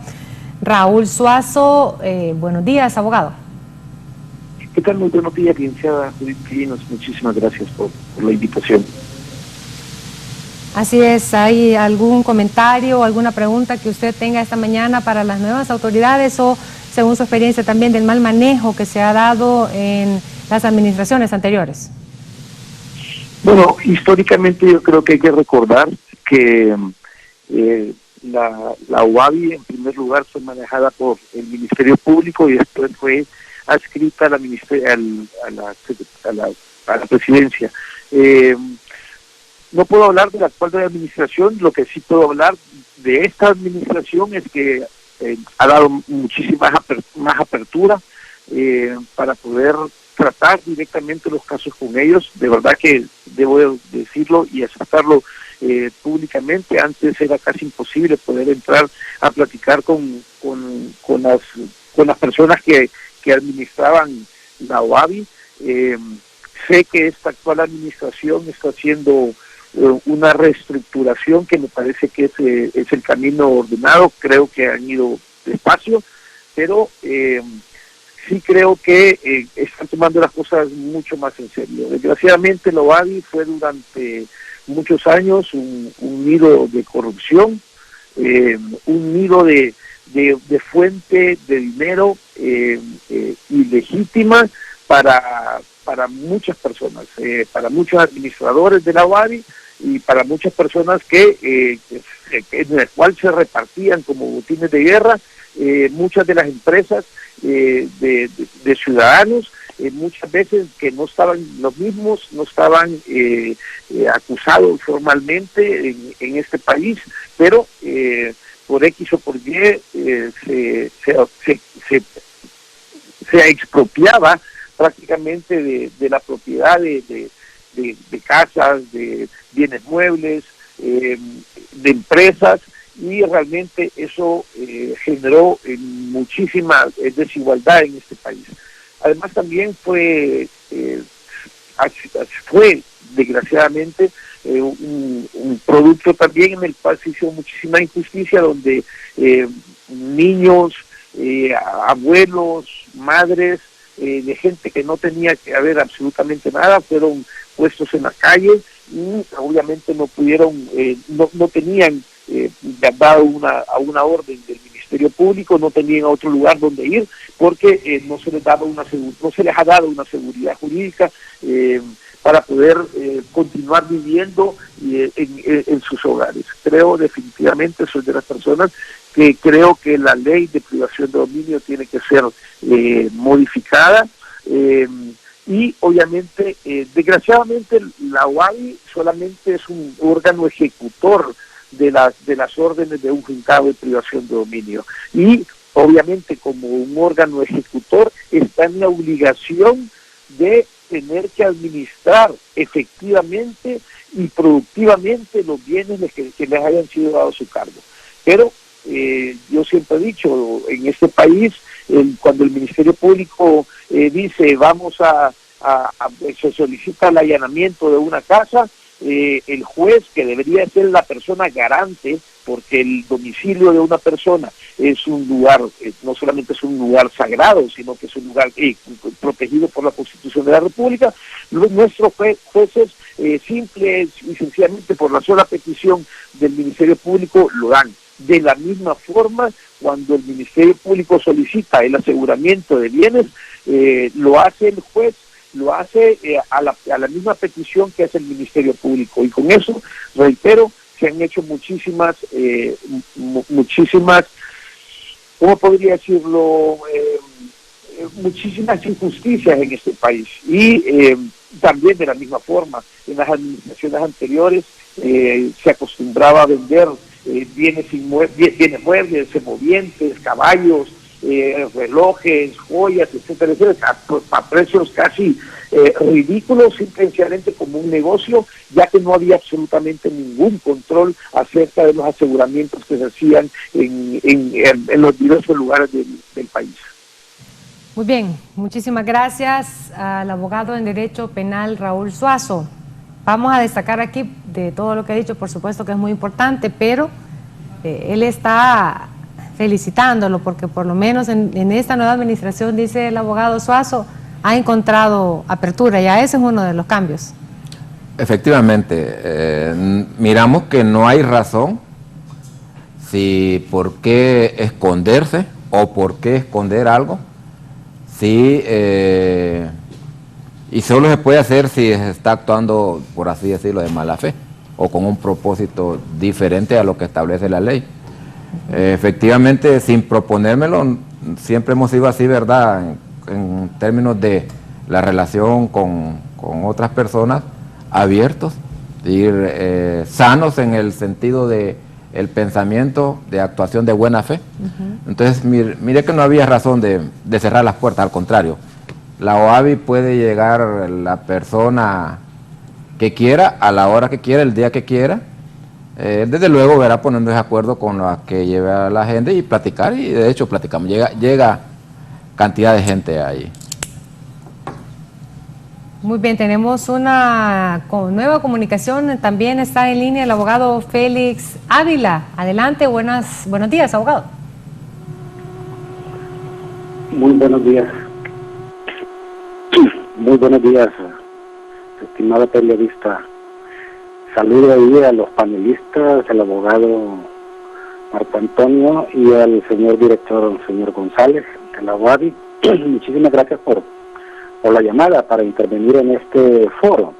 Raúl Suazo. Buenos días, abogado. ¿Qué tal? Muy buenos días, licenciada Judith Pilinos. Muchísimas gracias por la invitación. Así es, ¿hay algún comentario o alguna pregunta que usted tenga esta mañana para las nuevas autoridades o, según su experiencia también, del mal manejo que se ha dado en las administraciones anteriores? Bueno, históricamente yo creo que hay que recordar que la OAVI en primer lugar fue manejada por el Ministerio Público y después fue adscrita a la presidencia. No puedo hablar de la actual administración, lo que sí puedo hablar de esta administración es que ha dado muchísima más apertura para poder tratar directamente los casos con ellos. De verdad que debo decirlo y aceptarlo públicamente. Antes era casi imposible poder entrar a platicar con las personas que administraban la OAVI. Sé que esta actual administración está haciendo una reestructuración que me parece que es el camino ordenado. Creo que han ido despacio, pero sí creo que están tomando las cosas mucho más en serio. Desgraciadamente la OAVI fue durante muchos años un nido de corrupción, un nido de fuente de dinero ilegítima para muchas personas, para muchos administradores de la OAVI y para muchas personas en el cual se repartían como botines de guerra muchas de las empresas de ciudadanos, muchas veces que no estaban los mismos, no estaban acusados formalmente en este país, pero por X o por Y se expropiaba prácticamente de la propiedad de casas, de bienes muebles, de empresas, y realmente eso generó muchísima desigualdad en este país. Además también fue desgraciadamente un producto también en el cual se hizo muchísima injusticia, donde niños, abuelos, madres, de gente que no tenía que haber absolutamente nada, fueron puestos en la calle y obviamente no pudieron, no tenían dado una orden del Ministerio Público, no tenían otro lugar donde ir porque no se les ha dado una seguridad jurídica para poder continuar viviendo en sus hogares. Creo definitivamente, soy de las personas que creo que la ley de privación de dominio tiene que ser modificada y obviamente, desgraciadamente, la OAVI solamente es un órgano ejecutor de las órdenes de un juzgado de privación de dominio, y obviamente como un órgano ejecutor, está en la obligación de tener que administrar efectivamente y productivamente los bienes que les hayan sido dados a su cargo. Pero yo siempre he dicho, en este país, cuando el Ministerio Público dice se solicita el allanamiento de una casa, el juez, que debería ser la persona garante, porque el domicilio de una persona es un lugar, no solamente es un lugar sagrado, sino que es un lugar protegido por la Constitución de la República, nuestros jueces, simple y sencillamente por la sola petición del Ministerio Público, lo dan. De la misma forma, cuando el Ministerio Público solicita el aseguramiento de bienes, lo hace el juez, lo hace a la misma petición que hace el Ministerio Público. Y con eso, reitero, se han hecho muchísimas, ¿cómo podría decirlo? Muchísimas injusticias en este país. Y también de la misma forma, en las administraciones anteriores se acostumbraba a vender bienes muebles, semovientes, caballos, relojes, joyas, etcétera, etcétera, a precios casi ridículos, simplemente como un negocio, ya que no había absolutamente ningún control acerca de los aseguramientos que se hacían en los diversos lugares del país. Muy bien, muchísimas gracias al abogado en Derecho Penal Raúl Suazo. Vamos a destacar aquí de todo lo que ha dicho, por supuesto que es muy importante, pero él está felicitándolo porque por lo menos en esta nueva administración, dice el abogado Suazo, ha encontrado apertura, ya ese es uno de los cambios. Efectivamente, miramos que no hay razón si por qué esconderse o por qué esconder algo, y solo se puede hacer si se está actuando, por así decirlo, de mala fe o con un propósito diferente a lo que establece la ley. Efectivamente, sin proponérmelo, siempre hemos sido así, ¿verdad? En términos de la relación con otras personas, abiertos, sanos en el sentido de el pensamiento de actuación de buena fe. Entonces, mire que no había razón de cerrar las puertas, al contrario. La OAVI puede llegar la persona que quiera, a la hora que quiera, el día que quiera. Desde luego verá poniendo de acuerdo con lo que lleve a la gente y platicar, y de hecho platicamos, llega cantidad de gente ahí. Muy bien, tenemos una nueva comunicación, también está en línea el abogado Félix Ávila. Adelante, buenos días, abogado. Muy buenos días. Muy buenos días, estimado periodista. Saludo ahí a los panelistas, al abogado Marco Antonio y al señor director, señor González, de la UADI. Muchísimas gracias por la llamada para intervenir en este foro.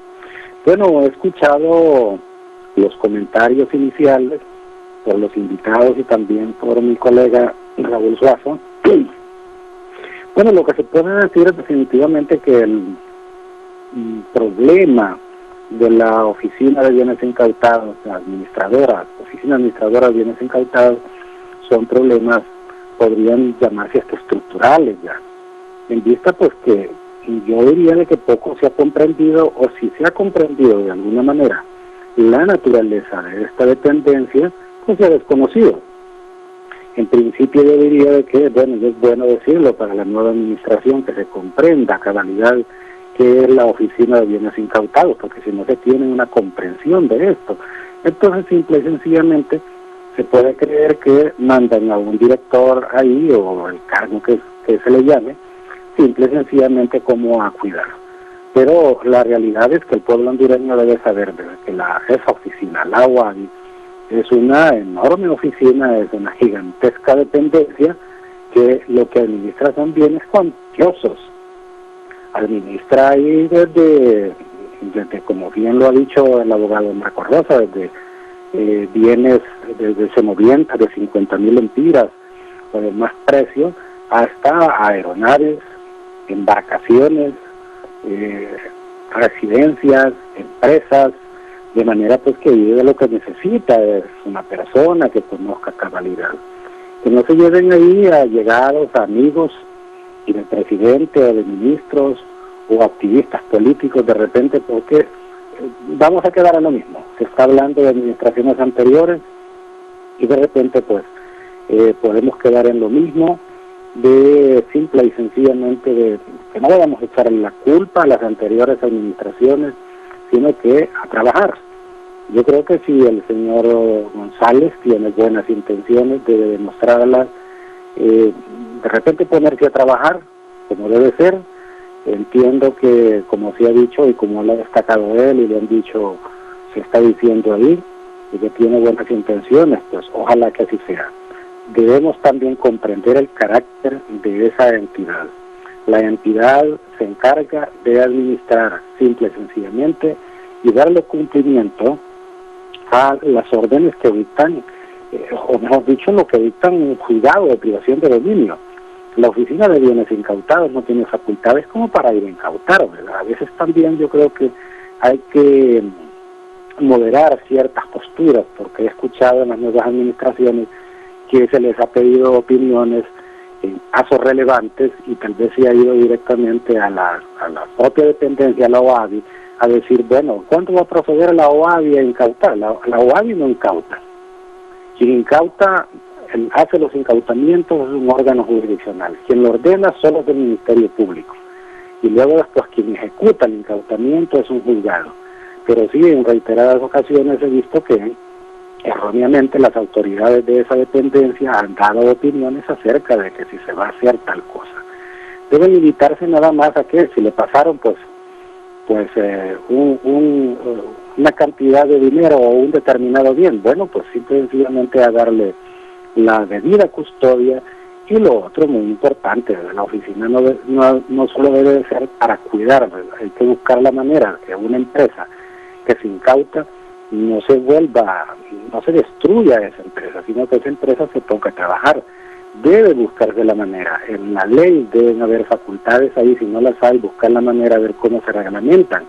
Bueno, he escuchado los comentarios iniciales por los invitados y también por mi colega Raúl Suazo. Bueno, lo que se puede decir es definitivamente que el problema de la Oficina de Bienes Incautados, Oficina Administradora de Bienes Incautados, son problemas, podrían llamarse hasta estructurales ya, en vista pues que yo diría de que poco se ha comprendido, o si se ha comprendido de alguna manera la naturaleza de esta dependencia, pues se ha desconocido. En principio yo diría de que, bueno, es bueno decirlo para la nueva administración, que se comprenda a cabalidad que es la Oficina de Bienes Incautados, porque si no se tiene una comprensión de esto, entonces simple y sencillamente se puede creer que mandan a un director ahí, o el cargo que se le llame, simple y sencillamente como a cuidar. Pero la realidad es que el pueblo hondureño debe saber que esa oficina, la UADI, es una enorme oficina, es una gigantesca dependencia que lo que administra son bienes cuantiosos. Administra ahí desde, como bien lo ha dicho el abogado Marco Rosa, desde bienes, desde semovientes de 50,000 lempiras o de más precio, hasta aeronaves, embarcaciones, residencias, empresas, de manera pues que vive lo que necesita, es una persona que conozca cabalidad. Que no se lleven ahí a allegados, a amigos y del presidente o de ministros o activistas políticos de repente, porque vamos a quedar a lo mismo. Se está hablando de administraciones anteriores y de repente pues podemos quedar en lo mismo, de simple y sencillamente de que no vamos a echarle la culpa a las anteriores administraciones, sino que a trabajar. Yo creo que si el señor González tiene buenas intenciones de demostrarlas, de repente ponerse a trabajar como debe ser. Entiendo que, como se ha dicho y como lo ha destacado él y le han dicho, se está diciendo ahí, y que tiene buenas intenciones, pues ojalá que así sea. Debemos también comprender el carácter de esa entidad. La entidad se encarga de administrar simple y sencillamente y darle cumplimiento a las órdenes que dictan, o mejor dicho, lo que dictan un juzgado de privación de dominio. La Oficina de Bienes Incautados no tiene facultades como para ir a incautar, ¿verdad? A veces también yo creo que hay que moderar ciertas posturas, porque he escuchado en las nuevas administraciones que se les ha pedido opiniones en casos relevantes y tal vez se ha ido directamente a la propia dependencia, a la OABI, a decir, bueno, ¿cuándo va a proceder la OABI a incautar? La OABI no incauta. Quien incauta, hace los incautamientos, es un órgano jurisdiccional. Quien lo ordena solo es el Ministerio Público. Y luego después quien ejecuta el incautamiento es un juzgado. Pero sí, en reiteradas ocasiones he visto que erróneamente las autoridades de esa dependencia han dado opiniones acerca de que si se va a hacer tal cosa. Debe limitarse nada más a que si le pasaron una cantidad de dinero o un determinado bien, bueno, pues simplemente a darle la debida custodia. Y lo otro muy importante, la oficina no solo debe de ser para cuidar, hay que buscar la manera que una empresa que se incauta no se destruya esa empresa, sino que esa empresa se ponga a trabajar. Debe buscarse la manera. En la ley deben haber facultades ahí, si no las hay, buscar la manera de ver cómo se reglamentan.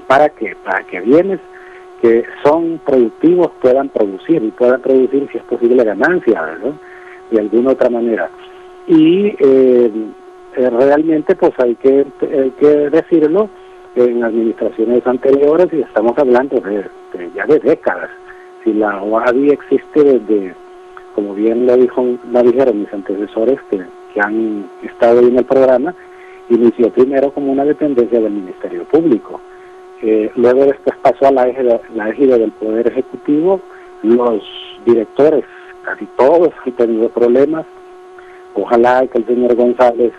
¿Para qué? Para que bienes que son productivos puedan producir, y puedan producir, si es posible, ganancia, ¿verdad? De alguna otra manera. Y realmente pues hay que decirlo, en administraciones anteriores, y estamos hablando ya de décadas. Si la OABI existe desde, como bien lo dijeron mis antecesores que han estado en el programa, inició primero como una dependencia del Ministerio Público. Luego después pasó a la égida del Poder Ejecutivo. Los directores, casi todos, han tenido problemas. Ojalá que el señor González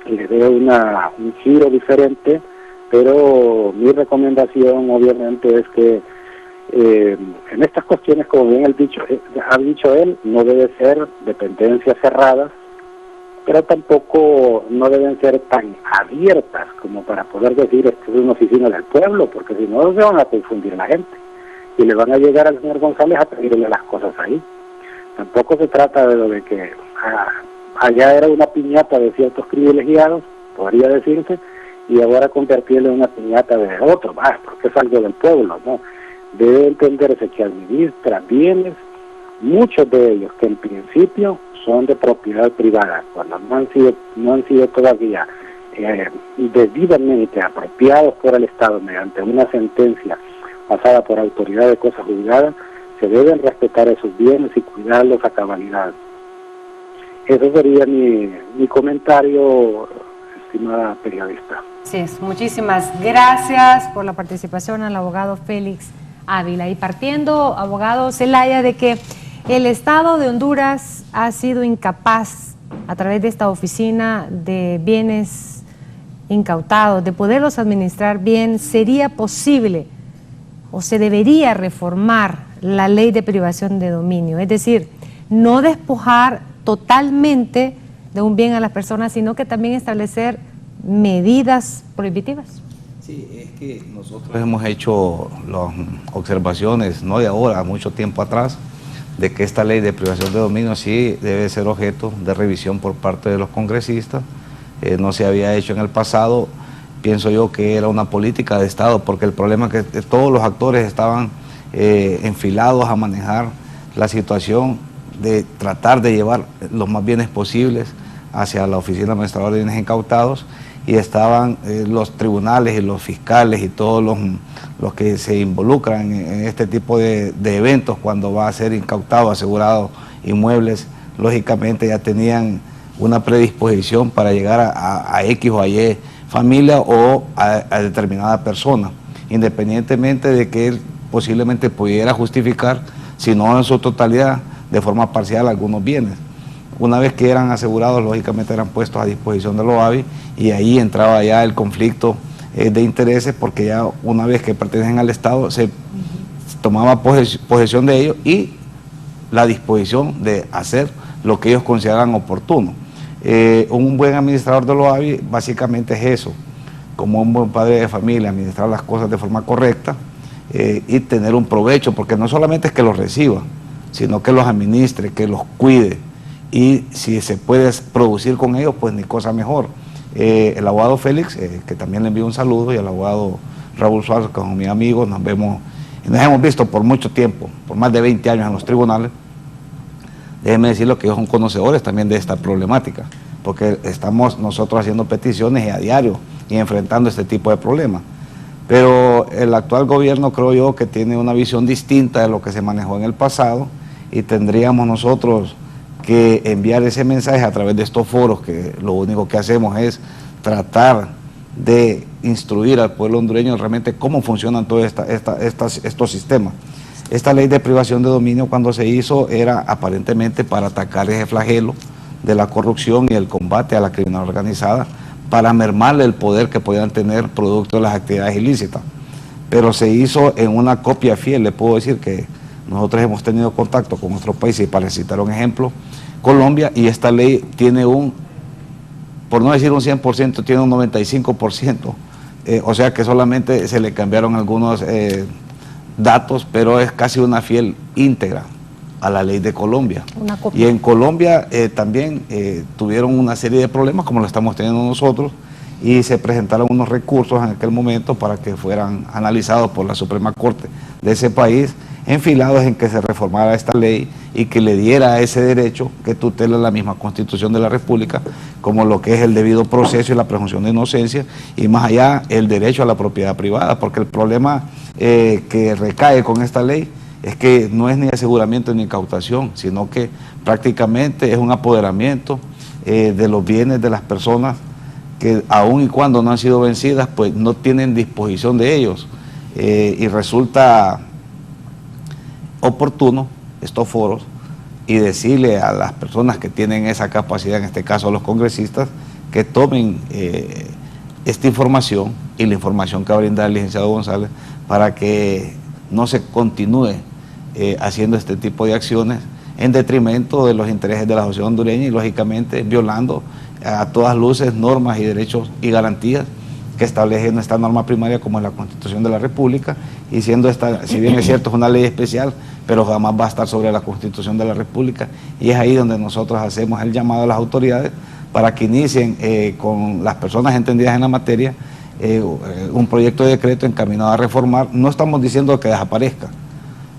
le dé un giro diferente, pero mi recomendación obviamente es que en estas cuestiones, como bien ha dicho él, no debe ser dependencias cerradas, pero tampoco no deben ser tan abiertas como para poder decir esto es una oficina del pueblo, porque si no se van a confundir la gente y le van a llegar al señor González a pedirle las cosas ahí. Tampoco se trata de lo de que allá era una piñata de ciertos privilegiados, podría decirse, y ahora convertirle en una piñata de otro, porque es algo del pueblo, ¿no? Debe entenderse que administra bienes, muchos de ellos que en principio son de propiedad privada, cuando no han sido todavía debidamente apropiados por el Estado mediante una sentencia pasada por autoridad de cosa juzgada, se deben respetar esos bienes y cuidarlos a cabalidad. Eso sería mi comentario, estimada periodista. Sí, muchísimas gracias por la participación al abogado Félix Ávila. Y partiendo, abogado Zelaya, de que el Estado de Honduras ha sido incapaz, a través de esta oficina de bienes incautados, de poderlos administrar bien, ¿sería posible o se debería reformar la ley de privación de dominio? Es decir, no despojar totalmente de un bien a las personas, sino que también establecer medidas prohibitivas. Sí, es que nosotros hemos hecho las observaciones, no de ahora, mucho tiempo atrás, de que esta ley de privación de dominio sí debe ser objeto de revisión por parte de los congresistas. No se había hecho en el pasado, pienso yo que era una política de Estado, porque el problema es que todos los actores estaban enfilados a manejar la situación de tratar de llevar los más bienes posibles hacia la Oficina Administradora de Bienes Incautados, y estaban los tribunales y los fiscales y todos los que se involucran en este tipo de eventos cuando va a ser incautado, asegurado inmuebles, lógicamente ya tenían una predisposición para llegar a X o a Y familia o a determinada persona, independientemente de que él posiblemente pudiera justificar, si no en su totalidad, de forma parcial, algunos bienes. Una vez que eran asegurados, lógicamente eran puestos a disposición de los OAVI, y ahí entraba ya el conflicto de intereses, porque ya una vez que pertenecen al Estado se tomaba posesión de ellos y la disposición de hacer lo que ellos consideran oportuno. Un buen administrador de los OAVI básicamente es eso, como un buen padre de familia, administrar las cosas de forma correcta y tener un provecho, porque no solamente es que los reciba, sino que los administre, que los cuide, y si se puede producir con ellos, pues ni cosa mejor. El abogado Félix, que también le envío un saludo, y el abogado Raúl Suárez, que son mis amigos, nos hemos visto por mucho tiempo, por más de 20 años en los tribunales. Déjenme decirlo que ellos son conocedores también de esta problemática, porque estamos nosotros haciendo peticiones a diario y enfrentando este tipo de problemas. Pero el actual gobierno, creo yo, que tiene una visión distinta de lo que se manejó en el pasado, y tendríamos nosotros que enviar ese mensaje a través de estos foros, que lo único que hacemos es tratar de instruir al pueblo hondureño realmente cómo funcionan todos estos sistemas. Esta ley de privación de dominio, cuando se hizo, era aparentemente para atacar ese flagelo de la corrupción y el combate a la criminalidad organizada, para mermarle el poder que podían tener producto de las actividades ilícitas. Pero se hizo en una copia fiel. Le puedo decir que nosotros hemos tenido contacto con otros países, y para citar un ejemplo, Colombia, y esta ley tiene por no decir un 100%, tiene un 95%, o sea que solamente se le cambiaron algunos datos, pero es casi una fiel íntegra a la ley de Colombia. Una copia. Y en Colombia también tuvieron una serie de problemas, como lo estamos teniendo nosotros, y se presentaron unos recursos en aquel momento para que fueran analizados por la Suprema Corte de ese país, enfilados en que se reformara esta ley y que le diera ese derecho que tutela la misma Constitución de la República, como lo que es el debido proceso y la presunción de inocencia, y más allá el derecho a la propiedad privada, porque el problema que recae con esta ley es que no es ni aseguramiento ni incautación, sino que prácticamente es un apoderamiento de los bienes de las personas que, aun y cuando no han sido vencidas, pues no tienen disposición de ellos, y resulta oportuno estos foros y decirle a las personas que tienen esa capacidad, en este caso a los congresistas, que tomen esta información y la información que va a brindar el licenciado González, para que no se continúe haciendo este tipo de acciones en detrimento de los intereses de la sociedad hondureña, y lógicamente violando a todas luces normas y derechos y garantías que establece nuestra norma primaria, como es la Constitución de la República, y siendo esta, si bien es cierto, es una ley especial, pero jamás va a estar sobre la Constitución de la República, y es ahí donde nosotros hacemos el llamado a las autoridades para que inicien con las personas entendidas en la materia un proyecto de decreto encaminado a reformar. No estamos diciendo que desaparezca,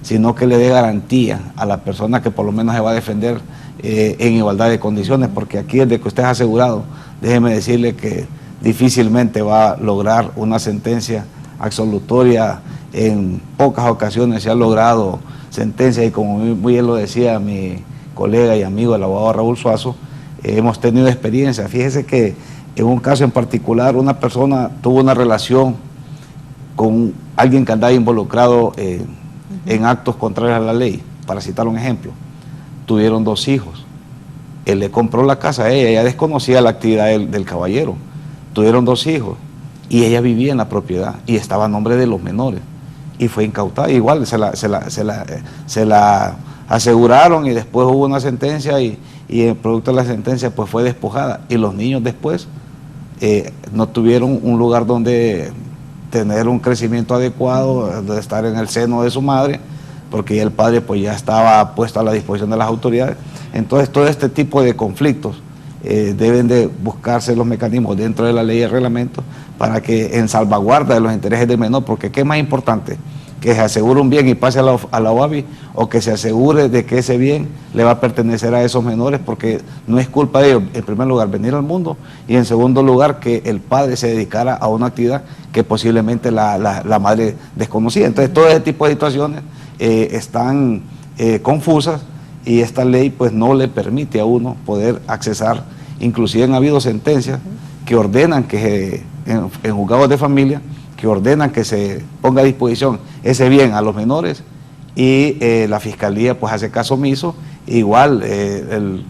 sino que le dé garantía a la persona que por lo menos se va a defender en igualdad de condiciones, porque aquí desde que usted es asegurado, déjeme decirle que difícilmente va a lograr una sentencia absolutoria. En pocas ocasiones se ha logrado sentencias, y como muy bien lo decía mi colega y amigo el abogado Raúl Suazo, hemos tenido experiencia. Fíjese que en un caso en particular, una persona tuvo una relación con alguien que andaba involucrado en actos contrarios a la ley, para citar un ejemplo. Tuvieron 2 hijos, él le compró la casa a ella desconocía la actividad del caballero. Tuvieron 2 hijos y ella vivía en la propiedad y estaba a nombre de los menores, y fue incautada. Igual se la aseguraron, y después hubo una sentencia, y el producto de la sentencia pues fue despojada, y los niños después no tuvieron un lugar donde tener un crecimiento adecuado, de estar en el seno de su madre, porque el padre pues ya estaba puesto a la disposición de las autoridades. Entonces todo este tipo de conflictos deben de buscarse los mecanismos dentro de la ley y el reglamento, para que en salvaguarda de los intereses del menor, porque qué más importante que se asegure un bien y pase a la OAVI, o que se asegure de que ese bien le va a pertenecer a esos menores, porque no es culpa de ellos, en primer lugar, venir al mundo, y en segundo lugar, que el padre se dedicara a una actividad que posiblemente la madre desconocía. Entonces, todo ese tipo de situaciones están confusas, y esta ley pues no le permite a uno poder accesar. Inclusive han habido sentencias que ordenan que en juzgados de familia, que ordenan que se ponga a disposición ese bien a los menores, y la fiscalía pues hace caso omiso. Igual el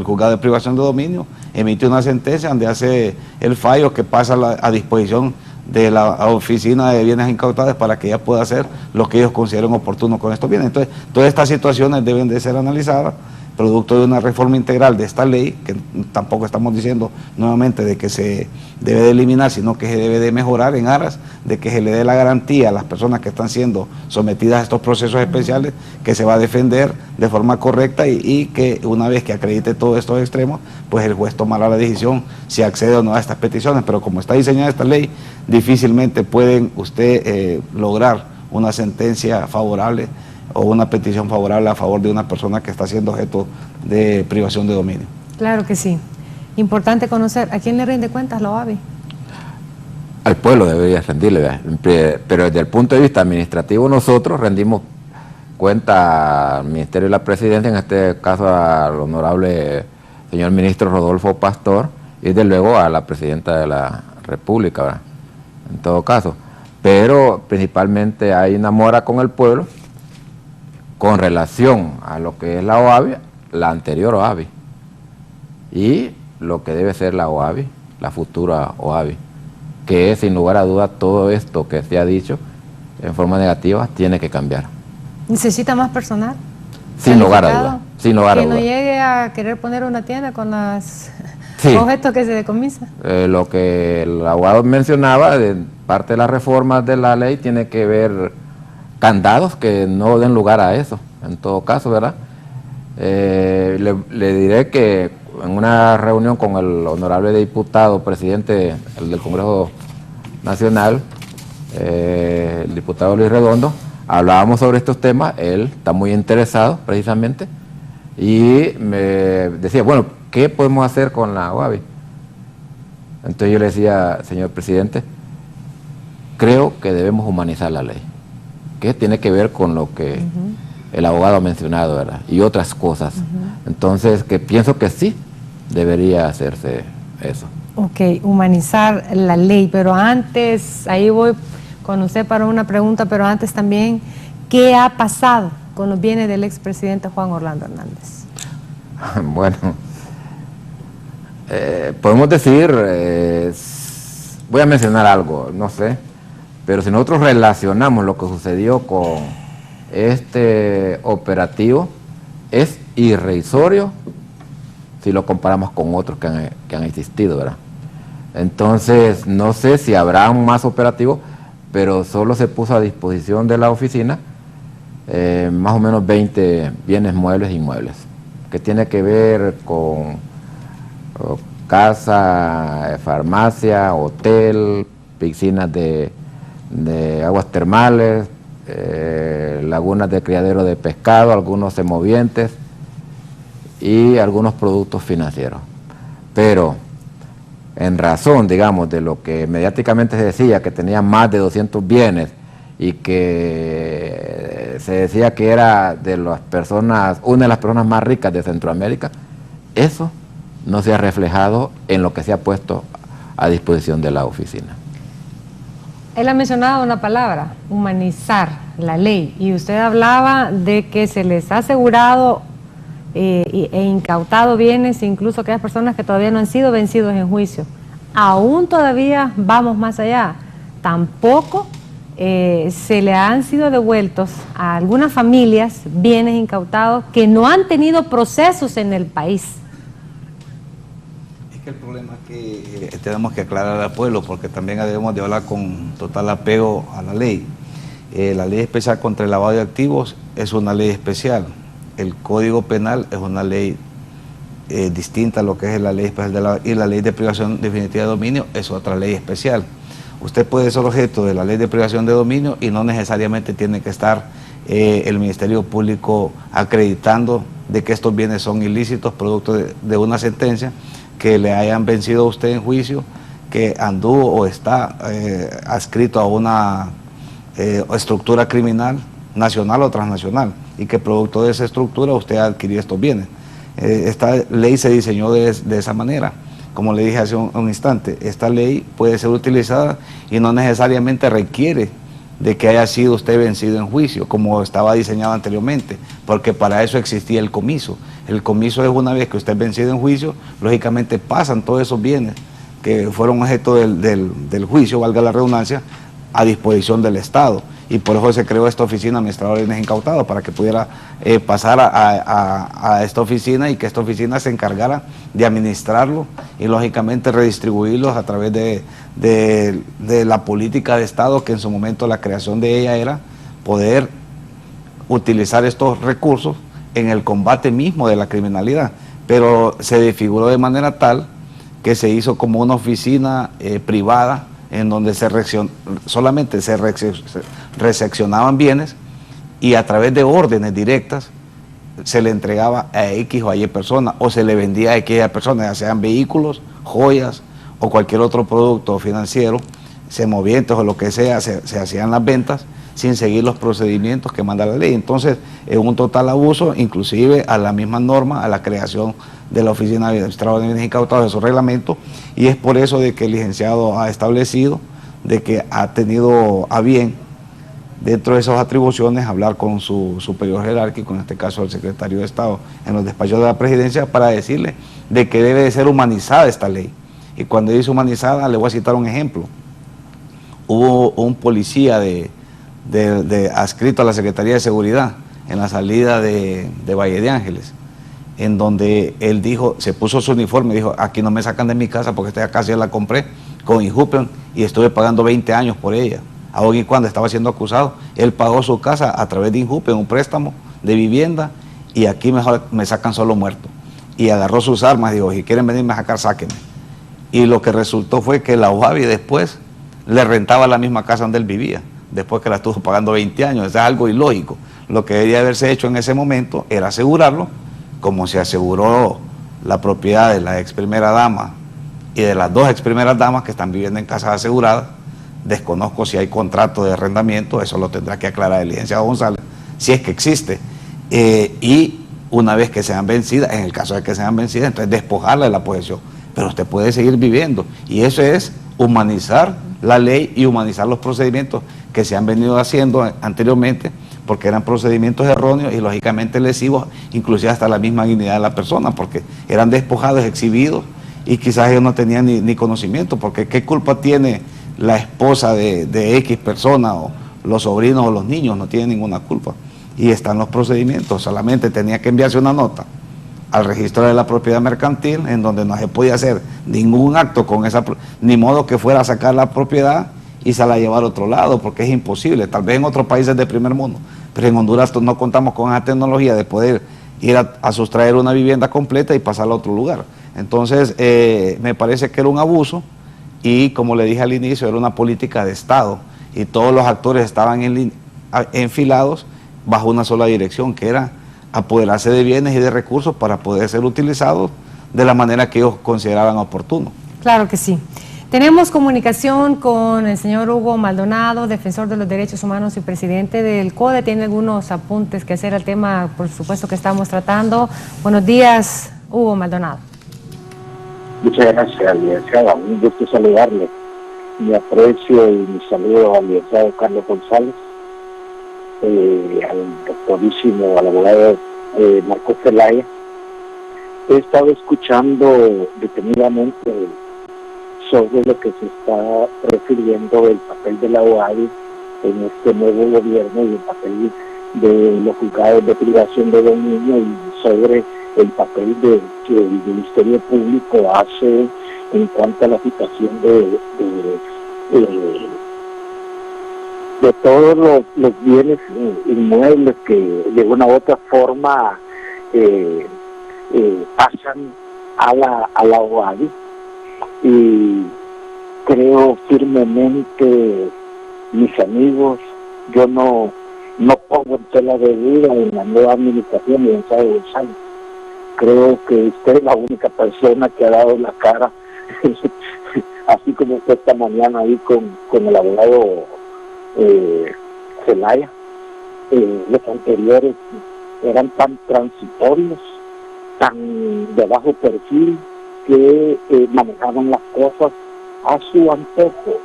juzgado de privación de dominio emite una sentencia donde hace el fallo que pasa a disposición de la oficina de bienes incautados para que ella pueda hacer lo que ellos consideren oportuno con estos bienes. Entonces, todas estas situaciones deben de ser analizadas producto de una reforma integral de esta ley, que tampoco estamos diciendo nuevamente de que se debe de eliminar, sino que se debe de mejorar en aras de que se le dé la garantía a las personas que están siendo sometidas a estos procesos especiales, que se va a defender de forma correcta, y que una vez que acredite todos estos extremos, pues el juez tomará la decisión si accede o no a estas peticiones. Pero como está diseñada esta ley, difícilmente pueden usted lograr una sentencia favorable o una petición favorable a favor de una persona que está siendo objeto de privación de dominio. Claro que sí. Importante conocer, ¿a quién le rinde cuentas la OAVI? Al pueblo debería rendirle, ¿verdad? Pero desde el punto de vista administrativo nosotros rendimos cuenta al Ministerio de la Presidencia, en este caso al honorable señor ministro Rodolfo Pastor, y desde luego a la Presidenta de la República, ¿verdad? En todo caso. Pero principalmente hay una mora con el pueblo con relación a lo que es la OAVI, la anterior OAVI, y lo que debe ser la OAVI, la futura OAVI, que sin lugar a duda todo esto que se ha dicho en forma negativa tiene que cambiar. ¿Necesita más personal? Sin lugar a duda. Sin lugar a duda. Que no llegue a querer poner una tienda con los sí. objetos que se decomisan. Lo que el abogado mencionaba, de parte de las reformas de la ley, tiene que ver candados que no den lugar a eso, en todo caso, ¿verdad? Le diré que en una reunión con el honorable diputado, presidente del Congreso Nacional, el diputado Luis Redondo, hablábamos sobre estos temas. Él está muy interesado precisamente, y me decía, bueno, ¿qué podemos hacer con la OAVI? Entonces yo le decía, señor presidente, creo que debemos humanizar la ley, que tiene que ver con lo que el abogado ha mencionado, ¿verdad? Y otras cosas. Entonces, que pienso que sí debería hacerse eso. Ok, humanizar la ley, pero antes, ahí voy con usted para una pregunta, pero antes también, ¿qué ha pasado con los bienes del expresidente Juan Orlando Hernández? Bueno, podemos decir, voy a mencionar algo, no sé, pero si nosotros relacionamos lo que sucedió con este operativo, es irrisorio si lo comparamos con otros que han existido, ¿verdad? Entonces, no sé si habrá más operativos, pero solo se puso a disposición de la oficina más o menos 20 bienes muebles e inmuebles, que tiene que ver con casa, farmacia, hotel, piscinas de aguas termales, lagunas de criadero de pescado, algunos semovientes y algunos productos financieros. Pero en razón, digamos, de lo que mediáticamente se decía, que tenía más de 200 bienes y que se decía que era de las personas, una de las personas más ricas de Centroamérica, eso no se ha reflejado en lo que se ha puesto a disposición de la oficina. Él ha mencionado una palabra, humanizar la ley, y usted hablaba de que se les ha asegurado e incautado bienes, incluso aquellas personas que todavía no han sido vencidos en juicio. Aún todavía vamos más allá. Tampoco se le han sido devueltos a algunas familias bienes incautados que no han tenido procesos en el país. Es que el problema es que tenemos que aclarar al pueblo, porque también debemos de hablar con total apego a la ley. La ley especial contra el lavado de activos es una ley especial. El Código Penal es una ley distinta a lo que es la ley especial y la ley de privación definitiva de dominio es otra ley especial. Usted puede ser objeto de la ley de privación de dominio y no necesariamente tiene que estar el Ministerio Público acreditando de que estos bienes son ilícitos, producto de una sentencia que le hayan vencido a usted en juicio, que anduvo o está adscrito a una estructura criminal nacional o transnacional, y que producto de esa estructura usted adquirió estos bienes. Esta ley se diseñó de esa manera. Como le dije hace un instante, esta ley puede ser utilizada y no necesariamente requiere de que haya sido usted vencido en juicio, como estaba diseñado anteriormente, porque para eso existía el comiso. El comiso es una vez que usted es vencido en juicio, lógicamente pasan todos esos bienes que fueron objeto del juicio, valga la redundancia, a disposición del Estado. Y por eso se creó esta oficina administradora de bienes incautados, para que pudiera pasar a esta oficina, y que esta oficina se encargara de administrarlo y lógicamente redistribuirlos a través de la política de Estado, que en su momento la creación de ella era poder utilizar estos recursos en el combate mismo de la criminalidad. Pero se desfiguró de manera tal que se hizo como una oficina privada, en donde solamente se reseccionaban bienes, y a través de órdenes directas se le entregaba a X o a Y personas, o se le vendía a X a personas, ya sean vehículos, joyas o cualquier otro producto financiero, semovientes o lo que sea, se hacían las ventas sin seguir los procedimientos que manda la ley. Entonces es un total abuso, inclusive a la misma norma, a la creación de la Oficina Administradora de Bienes Incautados, de su reglamento, y es por eso de que el licenciado ha establecido de que ha tenido a bien, dentro de esas atribuciones, hablar con su superior jerárquico, en este caso el secretario de Estado, en los despachos de la presidencia, para decirle de que debe de ser humanizada esta ley. Y cuando dice humanizada, le voy a citar un ejemplo. Hubo un policía adscrito a la Secretaría de Seguridad en la salida de Valle de Ángeles, en donde él dijo, se puso su uniforme y dijo: aquí no me sacan de mi casa porque esta casa ya la compré con Injupen y estuve pagando 20 años por ella. Aún y cuando estaba siendo acusado, él pagó su casa a través de Injupen, un préstamo de vivienda, y aquí mejor me sacan solo muerto. Y agarró sus armas y dijo: si quieren venirme a sacar, sáquenme. Y lo que resultó fue que la UABI después le rentaba la misma casa donde él vivía, después que la estuvo pagando 20 años. Eso es algo ilógico. Lo que debería haberse hecho en ese momento era asegurarlo, como se aseguró la propiedad de la ex primera dama y de las dos ex primeras damas que están viviendo en casas aseguradas. Desconozco si hay contrato de arrendamiento, eso lo tendrá que aclarar el licenciado González, si es que existe. Y una vez que sean vencidas, en el caso de que sean vencidas, entonces despojarla de la posesión. Pero usted puede seguir viviendo, y eso es humanizar la ley y humanizar los procedimientos que se han venido haciendo anteriormente, porque eran procedimientos erróneos y lógicamente lesivos, inclusive hasta la misma dignidad de la persona, porque eran despojados, exhibidos, y quizás ellos no tenían ni conocimiento, porque ¿qué culpa tiene la esposa de X persona, o los sobrinos o los niños? No tienen ninguna culpa. Y están los procedimientos, solamente tenía que enviarse una nota al registro de la propiedad mercantil, en donde no se podía hacer ningún acto con esa, ni modo que fuera a sacar la propiedad y se la llevar a otro lado, porque es imposible. Tal vez en otros países del primer mundo, pero en Honduras no contamos con esa tecnología de poder ir a sustraer una vivienda completa y pasarla a otro lugar. Entonces me parece que era un abuso, y como le dije al inicio, era una política de Estado, y todos los actores estaban enfilados bajo una sola dirección, que era apoderarse de bienes y de recursos para poder ser utilizados de la manera que ellos consideraban oportuno. Claro que sí. Tenemos comunicación con el señor Hugo Maldonado, defensor de los derechos humanos y presidente del CODE. Tiene algunos apuntes que hacer al tema, por supuesto, que estamos tratando. Buenos días, Hugo Maldonado. Muchas gracias, licenciada. Un gusto saludarle. Mi aprecio y mi saludo al licenciado Carlos González, al doctorísimo, al abogado Marcos Zelaya. He estado escuchando detenidamente sobre lo que se está refiriendo el papel de la OADI en este nuevo gobierno y el papel de los juzgados de privación de dominio, y sobre el papel que el Ministerio Público hace en cuanto a la situación de todos los bienes inmuebles que de una u otra forma pasan a la OADI. Y creo firmemente, mis amigos, yo no pongo en tela de duda en la nueva administración de Gonzalo González. Creo que usted es la única persona que ha dado la cara, así como usted esta mañana ahí con el abogado Zelaya. Los anteriores eran tan transitorios, tan de bajo perfil, que manejaban las cosas a su antojo.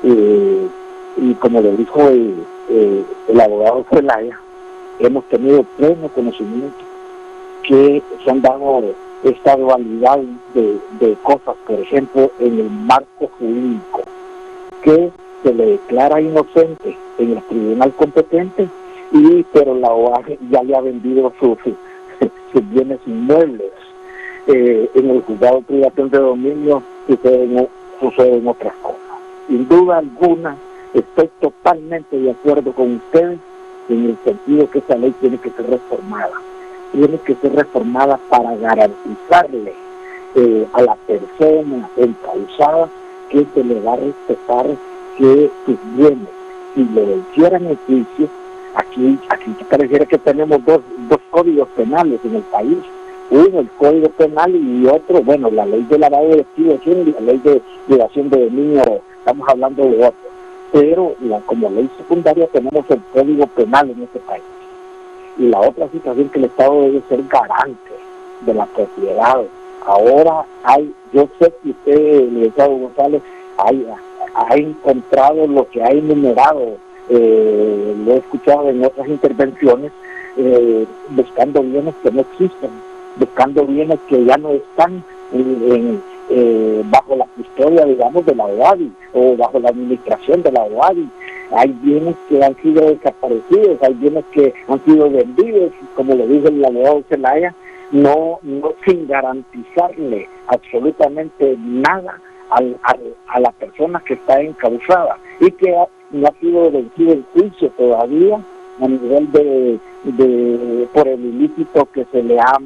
Y como le dijo el abogado Zelaya, hemos tenido pleno conocimiento que se han dado esta dualidad de cosas, por ejemplo, en el marco jurídico, que se le declara inocente en el tribunal competente, pero la OAG ya le ha vendido sus bienes inmuebles. En el juzgado de privación de dominio suceden otras cosas. Sin duda alguna, estoy totalmente de acuerdo con ustedes en el sentido que esa ley tiene que ser reformada. Tiene que ser reformada para garantizarle a la persona encausada que se le va a respetar que sus bienes, si le vencieran el juicio, aquí pareciera que tenemos dos códigos penales en el país. Uno, el Código Penal, y otro, bueno, la ley de lavado de activos y la ley de privación de dominio, estamos hablando de otro. Pero como ley secundaria tenemos el Código Penal en este país. Y la otra situación, que el Estado debe ser garante de la propiedad. Ahora yo sé que usted, licenciado González, ha encontrado lo que ha enumerado, lo he escuchado en otras intervenciones, buscando bienes que no existen, buscando bienes que ya no están bajo la custodia, digamos, de la OADI o bajo la administración de la OADI. Hay bienes que han sido desaparecidos, hay bienes que han sido vendidos, como lo dice el abogado Zelaya, no sin garantizarle absolutamente nada a la persona que está encausada y que no ha sido vencido el juicio todavía a nivel por el ilícito que se le ha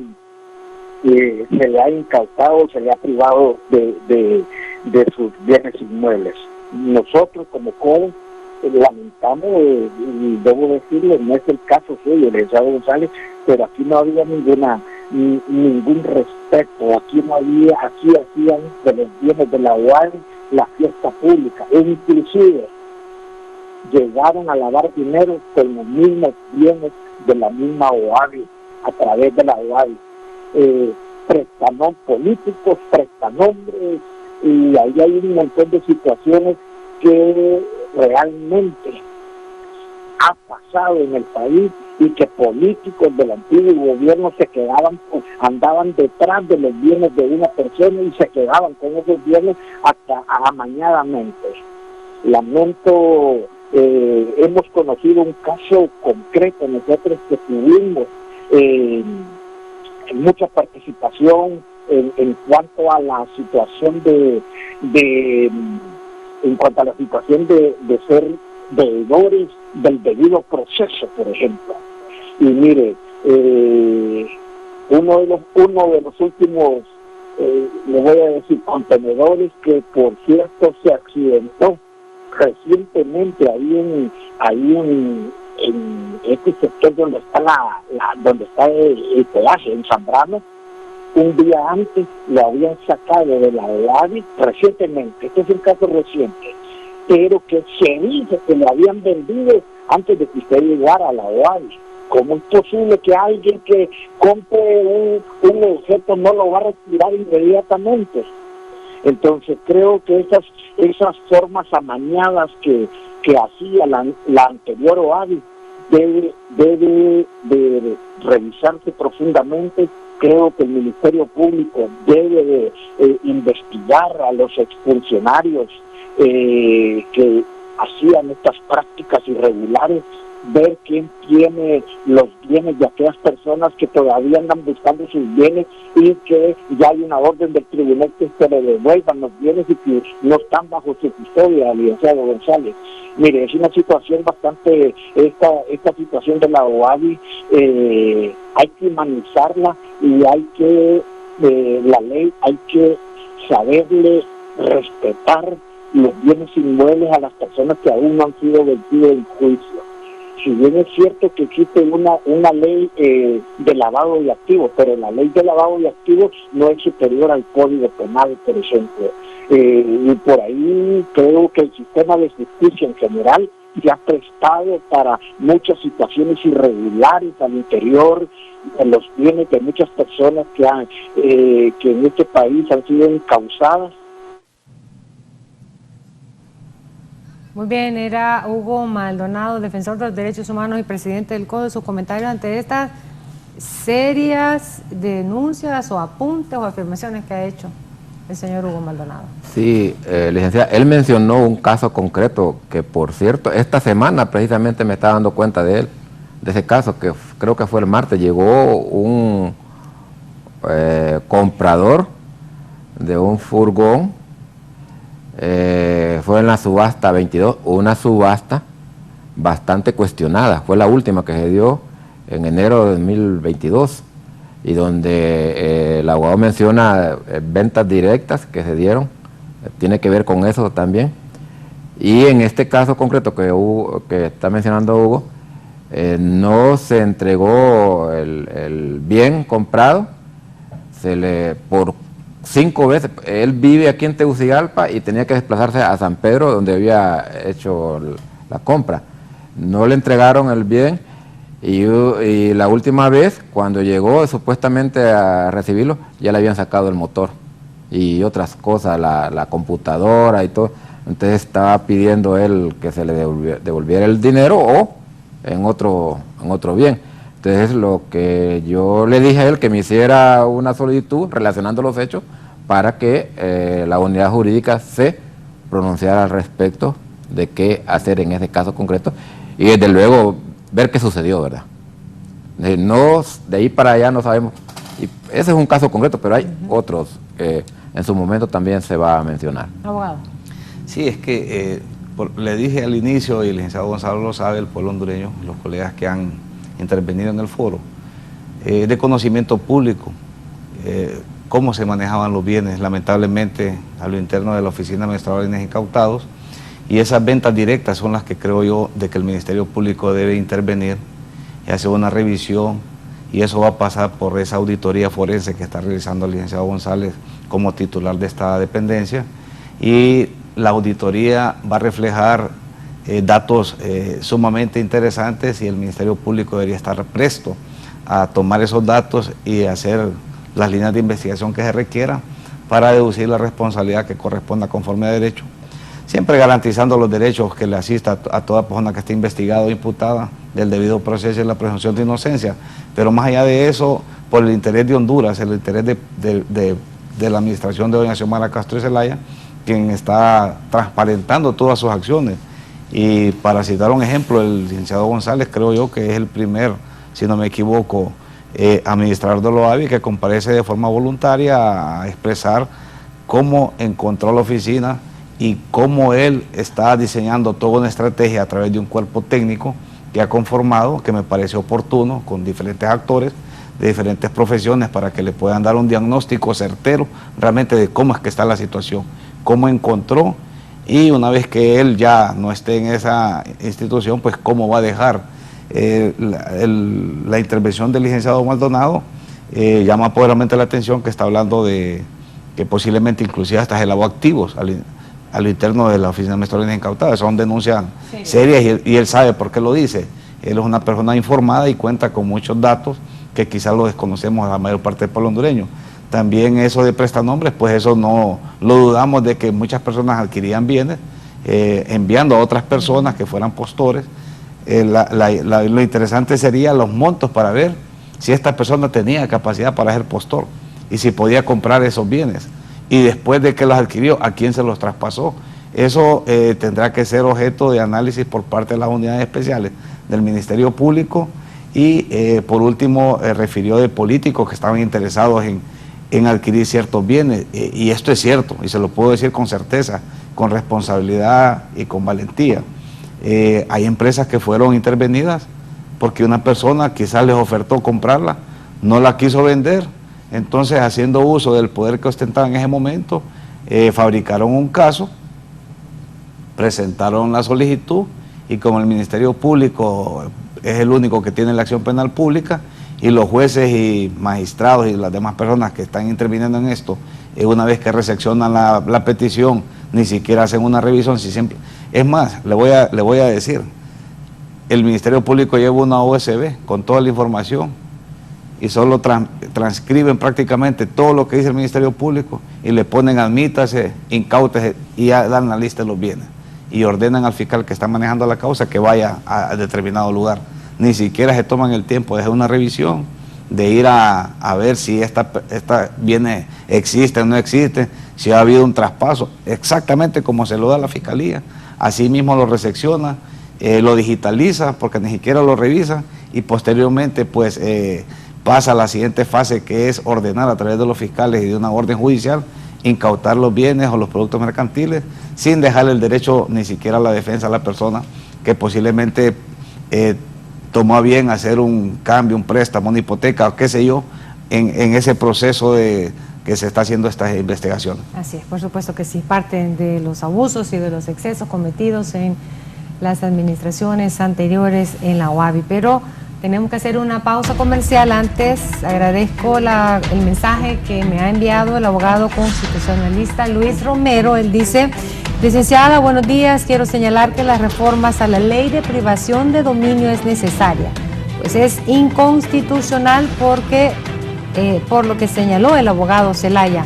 incautado, se le ha privado de sus bienes inmuebles. Nosotros como CODE lamentamos, y debo decirlo, no es el caso suyo, el licenciado González, pero aquí no había ningún respeto, aquí hacían de los bienes de la OADI la fiesta pública, e inclusive llegaron a lavar dinero con los mismos bienes de la misma OADI, a través de la OADI. Políticos, prestanombres, y ahí hay un montón de situaciones que realmente ha pasado en el país, y que políticos del antiguo gobierno andaban detrás de los bienes de una persona y se quedaban con esos bienes hasta amañadamente. Lamento, hemos conocido un caso concreto nosotros que tuvimos mucha participación en cuanto a la situación de ser deudores del debido proceso, por ejemplo. Y mire, uno de los últimos, le voy a decir, contenedores que por cierto se accidentó recientemente ahí en este sector donde está el peaje, en Zambrano. Un día antes lo habían sacado de la OADI recientemente, este es un caso reciente, pero que se dice que lo habían vendido antes de que usted llegara a la OADI. ¿Cómo es posible que alguien que compre un objeto no lo va a retirar inmediatamente? Entonces creo que esas formas amañadas que hacía la anterior OADI debe de revisarse profundamente. Creo que el Ministerio Público debe de investigar a los exfuncionarios que hacían estas prácticas irregulares, ver quién tiene los bienes de aquellas personas que todavía andan buscando sus bienes y que ya hay una orden del tribunal que se le devuelvan los bienes y que no están bajo su custodia, licenciado González. Mire, es una situación bastante, esta situación de la OADI, hay que humanizarla y la ley hay que saberle respetar los bienes inmuebles a las personas que aún no han sido vendidos en juicio. Si bien es cierto que existe una ley de lavado de activos, pero la ley de lavado de activos no es superior al Código Penal, por ejemplo. Y por ahí creo que el sistema de justicia en general se ha prestado para muchas situaciones irregulares al interior de los bienes de muchas personas que en este país han sido encausadas. Muy bien, era Hugo Maldonado, defensor de los derechos humanos y presidente del CODE. Su comentario ante estas serias denuncias o apuntes o afirmaciones que ha hecho el señor Hugo Maldonado. Sí, licenciada, él mencionó un caso concreto que, por cierto, esta semana precisamente me estaba dando cuenta de ese caso, que creo que fue el martes. Llegó un comprador de un furgón, fue en la subasta 22, una subasta bastante cuestionada, fue la última que se dio en enero de 2022, y donde el abogado menciona ventas directas que se dieron, tiene que ver con eso también. Y en este caso concreto que está mencionando Hugo, no se entregó el bien comprado, por 5 veces, él vive aquí en Tegucigalpa y tenía que desplazarse a San Pedro, donde había hecho la compra. No le entregaron el bien, y la última vez, cuando llegó supuestamente a recibirlo, ya le habían sacado el motor y otras cosas, la computadora y todo. Entonces estaba pidiendo él que se le devolviera el dinero o en otro bien. Entonces lo que yo le dije a él, que me hiciera una solicitud relacionando los hechos para que la unidad jurídica se pronunciara al respecto de qué hacer en ese caso concreto, y desde luego ver qué sucedió, ¿verdad? No, de ahí para allá no sabemos, y ese es un caso concreto, pero hay otros que en su momento también se va a mencionar. Abogado. Sí, es que le dije al inicio, y el licenciado Gonzalo lo sabe, el pueblo hondureño, los colegas que han intervenido en el foro, de conocimiento público, cómo se manejaban los bienes, lamentablemente, a lo interno de la Oficina Administradora de Bienes Incautados, y esas ventas directas son las que creo yo de que el Ministerio Público debe intervenir y hacer una revisión, y eso va a pasar por esa auditoría forense que está realizando el licenciado González como titular de esta dependencia, y la auditoría va a reflejar datos sumamente interesantes, y el Ministerio Público debería estar presto a tomar esos datos y hacer las líneas de investigación que se requieran para deducir la responsabilidad que corresponda conforme a derecho, siempre garantizando los derechos que le asista a toda persona que esté investigada o imputada del debido proceso y la presunción de inocencia. Pero más allá de eso, por el interés de Honduras, el interés de la administración de doña Xiomara Castro y Zelaya, quien está transparentando todas sus acciones. Y para citar un ejemplo, el licenciado González creo yo que es el primer, si no me equivoco, administrador de Loavi que comparece de forma voluntaria a expresar cómo encontró la oficina y cómo él está diseñando toda una estrategia a través de un cuerpo técnico que ha conformado, que me parece oportuno, con diferentes actores de diferentes profesiones para que le puedan dar un diagnóstico certero realmente de cómo es que está la situación, cómo encontró, y una vez que él ya no esté en esa institución, pues cómo va a dejar la intervención del licenciado Maldonado. Llama poderosamente la atención que está hablando de que posiblemente inclusive hasta se lavó activos al interno de la Oficina Administradora de Bienes Incautados. Son denuncias serias, y él sabe por qué lo dice. Él es una persona informada y cuenta con muchos datos que quizás lo desconocemos a la mayor parte del pueblo hondureño. También eso de prestanombres, pues eso no lo dudamos, de que muchas personas adquirían bienes enviando a otras personas que fueran postores. Lo interesante sería los montos para ver si esta persona tenía capacidad para ser postor y si podía comprar esos bienes, y después de que los adquirió, a quién se los traspasó. Eso tendrá que ser objeto de análisis por parte de las unidades especiales del Ministerio Público. Y por último refirió de políticos que estaban interesados en adquirir ciertos bienes, y esto es cierto, y se lo puedo decir con certeza, con responsabilidad y con valentía. Hay empresas que fueron intervenidas porque una persona quizás les ofertó comprarla, no la quiso vender, entonces haciendo uso del poder que ostentaba en ese momento, fabricaron un caso, presentaron la solicitud y como el Ministerio Público es el único que tiene la acción penal pública y los jueces y magistrados y las demás personas que están interviniendo en esto, una vez que recepcionan la petición, ni siquiera hacen una revisión. Si siempre, es más, le voy a decir, el Ministerio Público lleva una USB con toda la información y solo transcriben prácticamente todo lo que dice el Ministerio Público y le ponen admítase, incautese y ya dan la lista de los bienes y ordenan al fiscal que está manejando la causa que vaya a determinado lugar. Ni siquiera se toman el tiempo de hacer una revisión, de ir a ver si esta bienes existen o no existen, si ha habido un traspaso, exactamente como se lo da la Fiscalía, así mismo lo recepciona, lo digitaliza porque ni siquiera lo revisa y posteriormente pues pasa a la siguiente fase, que es ordenar a través de los fiscales y de una orden judicial incautar los bienes o los productos mercantiles sin dejarle el derecho ni siquiera a la defensa a la persona que posiblemente tomó a bien hacer un cambio, un préstamo, una hipoteca o qué sé yo, en ese proceso que se está haciendo esta investigación. Así es, por supuesto que sí, parten de los abusos y de los excesos cometidos en las administraciones anteriores en la OAVI, pero tenemos que hacer una pausa comercial. Antes agradezco el mensaje que me ha enviado el abogado constitucionalista Luis Romero. Él dice: licenciada, buenos días, quiero señalar que las reformas a la ley de privación de dominio es necesaria, pues es inconstitucional porque, por lo que señaló el abogado Zelaya,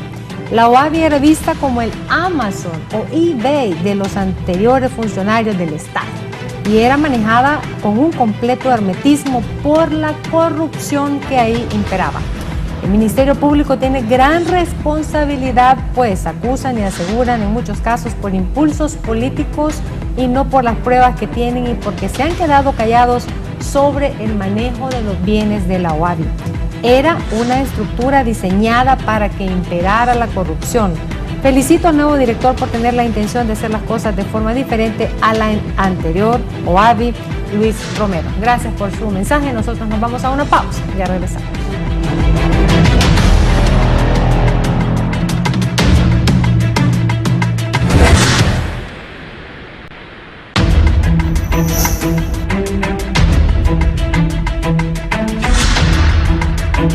la OAVI era vista como el Amazon o eBay de los anteriores funcionarios del Estado y era manejada con un completo hermetismo por la corrupción que ahí imperaba. El Ministerio Público tiene gran responsabilidad, pues acusan y aseguran en muchos casos por impulsos políticos y no por las pruebas que tienen y porque se han quedado callados sobre el manejo de los bienes de la OAVI. Era una estructura diseñada para que imperara la corrupción. Felicito al nuevo director por tener la intención de hacer las cosas de forma diferente a la anterior OAVI, Luis Romero. Gracias por su mensaje. Nosotros nos vamos a una pausa. Ya regresamos.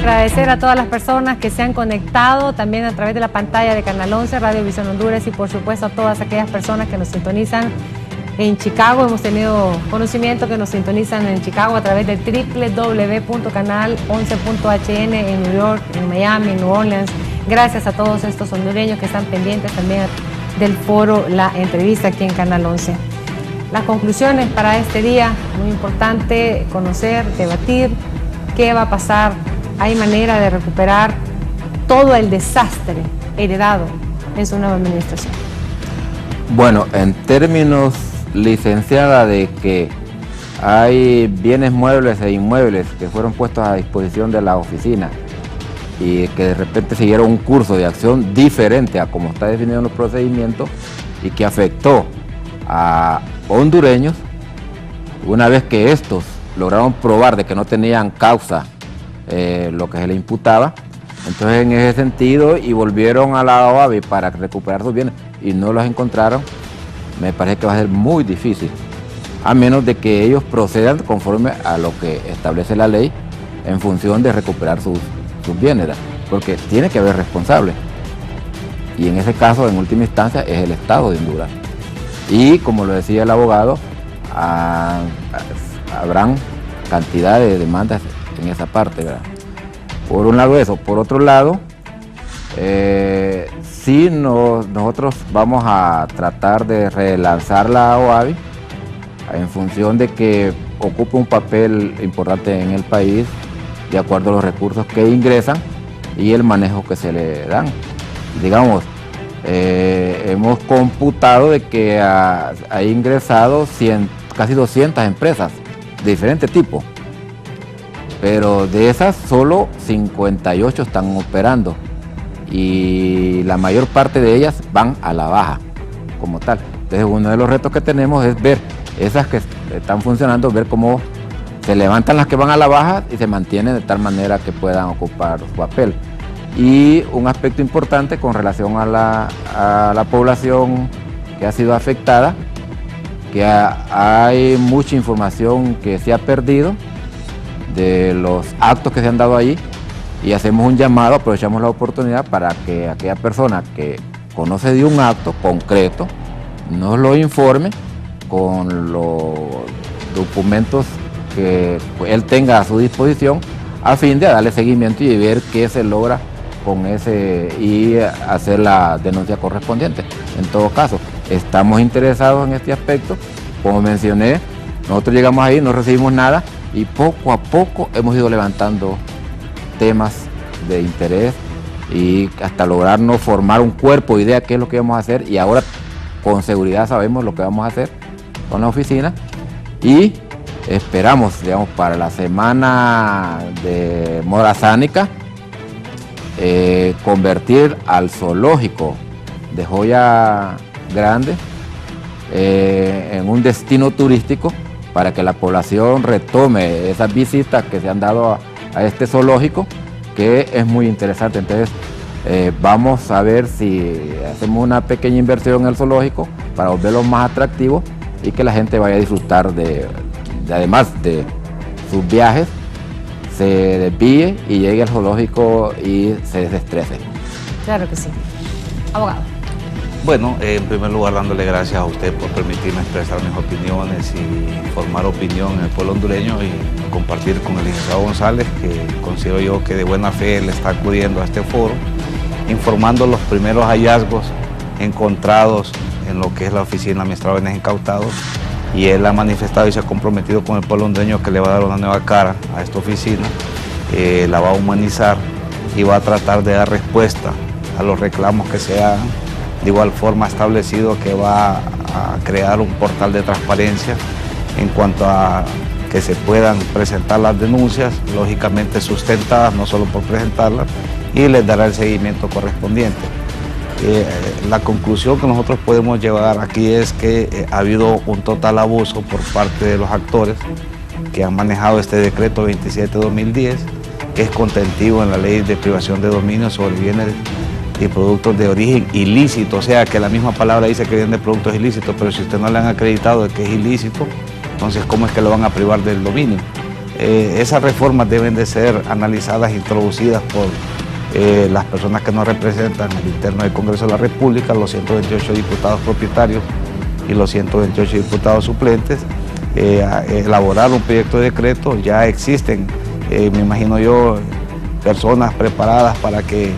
Agradecer a todas las personas que se han conectado también a través de la pantalla de Canal 11, Radio Visión Honduras y por supuesto a todas aquellas personas que nos sintonizan en Chicago. Hemos tenido conocimiento que nos sintonizan en Chicago a través de www.canal11.hn en New York, en Miami, en New Orleans. Gracias a todos estos hondureños que están pendientes también del foro La Entrevista aquí en Canal 11. Las conclusiones para este día, muy importante conocer, debatir qué va a pasar. Hay manera de recuperar todo el desastre heredado en su nueva administración. Bueno, en términos, licenciada, de que hay bienes muebles e inmuebles que fueron puestos a disposición de la oficina y que de repente siguieron un curso de acción diferente a como está definido en los procedimientos y que afectó a hondureños, una vez que estos lograron probar de que no tenían causa lo que se le imputaba, entonces en ese sentido, y volvieron a la OAVI para recuperar sus bienes y no los encontraron, me parece que va a ser muy difícil, a menos de que ellos procedan conforme a lo que establece la ley en función de recuperar sus bienes, ¿verdad? Porque tiene que haber responsable, y en ese caso, en última instancia, es el Estado de Honduras. Y como lo decía el abogado, habrán cantidad de demandas en esa parte, ¿verdad? Por un lado eso. Por otro lado, sí nosotros vamos a tratar de relanzar la OAVI en función de que ocupe un papel importante en el país de acuerdo a los recursos que ingresan y el manejo que se le dan. Digamos, hemos computado de que ha ingresado casi 200 empresas de diferente tipo, pero de esas solo 58 están operando y la mayor parte de ellas van a la baja como tal. Entonces uno de los retos que tenemos es ver esas que están funcionando, ver cómo se levantan las que van a la baja y se mantienen de tal manera que puedan ocupar su papel. y un aspecto importante con relación a la población que ha sido afectada, que hay mucha información que se ha perdido de los actos que se han dado allí, y hacemos un llamado, aprovechamos la oportunidad para que aquella persona que conoce de un acto concreto nos lo informe con los documentos que él tenga a su disposición, a fin de darle seguimiento y ver qué se logra con ese y hacer la denuncia correspondiente. En todo caso, estamos interesados en este aspecto. Como mencioné, nosotros llegamos ahí, no recibimos nada y poco a poco hemos ido levantando temas de interés y hasta lograrnos formar un cuerpo, idea qué es lo que vamos a hacer, y ahora con seguridad sabemos lo que vamos a hacer con la oficina y esperamos, digamos, para la semana de Mora Sánica convertir al zoológico de Joya Grande en un destino turístico para que la población retome esas visitas que se han dado a este zoológico, que es muy interesante. Entonces vamos a ver si hacemos una pequeña inversión en el zoológico para volverlo más atractivo y que la gente vaya a disfrutar además de sus viajes, se desvíe y llegue al zoológico y se desestrese. Claro que sí. Abogado. Bueno, en primer lugar dándole gracias a usted por permitirme expresar mis opiniones y formar opinión en el pueblo hondureño y compartir con el licenciado González, que considero yo que de buena fe le está acudiendo a este foro, informando los primeros hallazgos encontrados en lo que es la oficina administradora de bienes incautados, y él ha manifestado y se ha comprometido con el pueblo hondureño que le va a dar una nueva cara a esta oficina, la va a humanizar y va a tratar de dar respuesta a los reclamos que se hagan. De igual forma ha establecido que va a crear un portal de transparencia en cuanto a que se puedan presentar las denuncias, lógicamente sustentadas, no solo por presentarlas, y les dará el seguimiento correspondiente. La conclusión que nosotros podemos llevar aquí es que ha habido un total abuso por parte de los actores que han manejado este decreto 27/2010, que es contentivo en la ley de privación de dominio sobre bienes y productos de origen ilícito, o sea que la misma palabra dice que vienen de productos ilícitos, pero si usted no le han acreditado de que es ilícito, entonces ¿cómo es que lo van a privar del dominio? Esas reformas deben de ser analizadas e introducidas por las personas que nos representan al interno del Congreso de la República, los 128 diputados propietarios y los 128 diputados suplentes, elaborar un proyecto de decreto. Ya existen, me imagino yo, personas preparadas para que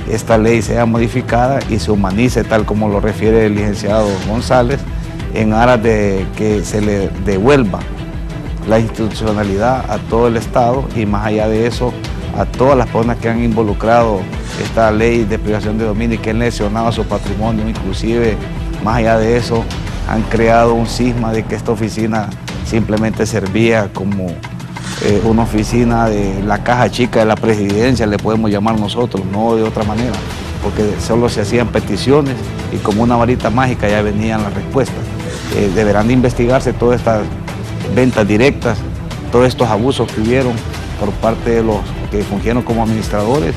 esta ley sea modificada y se humanice tal como lo refiere el licenciado González, en aras de que se le devuelva la institucionalidad a todo el Estado y más allá de eso a todas las personas que han involucrado esta ley de privación de dominio y que han lesionado su patrimonio, inclusive más allá de eso han creado un cisma de que esta oficina simplemente servía como una oficina de la caja chica de la presidencia, le podemos llamar nosotros, no de otra manera, porque solo se hacían peticiones y como una varita mágica ya venían las respuestas. Deberán de investigarse todas estas ventas directas, todos estos abusos que hubieron por parte de los que fungieron como administradores,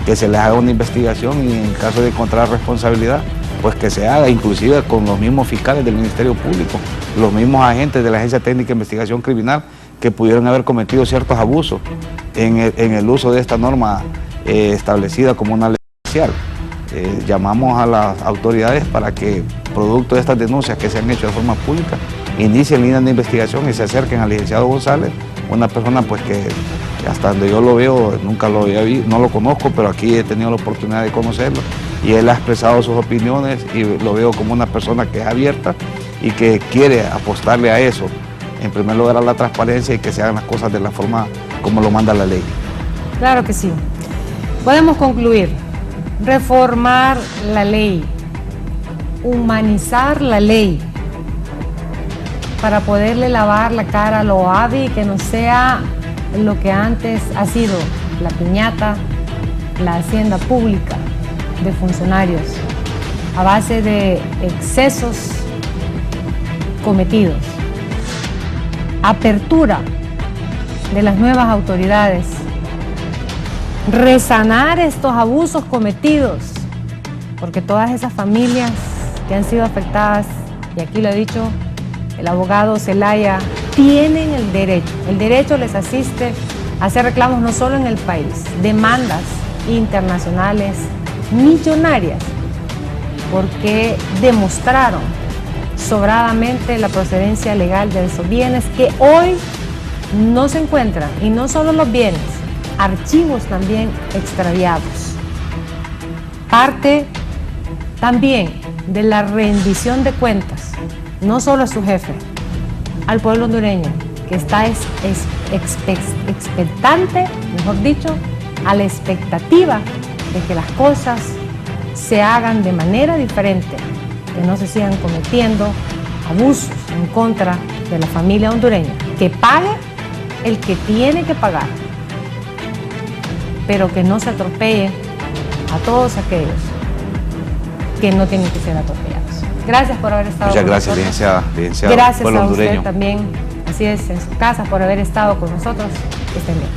que se les haga una investigación y en caso de encontrar responsabilidad, pues que se haga, inclusive con los mismos fiscales del Ministerio Público, los mismos agentes de la Agencia Técnica de Investigación Criminal que pudieron haber cometido ciertos abusos en el uso de esta norma establecida como una ley especial. Llamamos a las autoridades para que, producto de estas denuncias que se han hecho de forma pública, inicien líneas de investigación y se acerquen al licenciado González, una persona pues que hasta donde yo lo veo, nunca lo había visto, no lo conozco, pero aquí he tenido la oportunidad de conocerlo y él ha expresado sus opiniones y lo veo como una persona que es abierta y que quiere apostarle a eso. En primer lugar a la transparencia y que se hagan las cosas de la forma como lo manda la ley. Claro que sí. Podemos concluir. Reformar la ley, humanizar la ley para poderle lavar la cara a lo OAVI, que no sea lo que antes ha sido la piñata, la hacienda pública de funcionarios a base de excesos cometidos. Apertura de las nuevas autoridades resanar estos abusos cometidos, porque todas esas familias que han sido afectadas, y aquí lo ha dicho el abogado Zelaya, tienen el derecho les asiste a hacer reclamos no solo en el país, demandas internacionales millonarias, porque demostraron sobradamente la procedencia legal de esos bienes que hoy no se encuentran, y no solo los bienes, archivos también extraviados. Parte también de la rendición de cuentas, no solo a su jefe, al pueblo hondureño, que está expectante, mejor dicho, a la expectativa de que las cosas se hagan de manera diferente, que no se sigan cometiendo abusos en contra de la familia hondureña. Que pague el que tiene que pagar, pero que no se atropelle a todos aquellos que no tienen que ser atropellados. Gracias por haber estado con nosotros. Muchas gracias, licenciada. Gracias a usted también, así es, en su casa, por haber estado con nosotros. Que estén bien.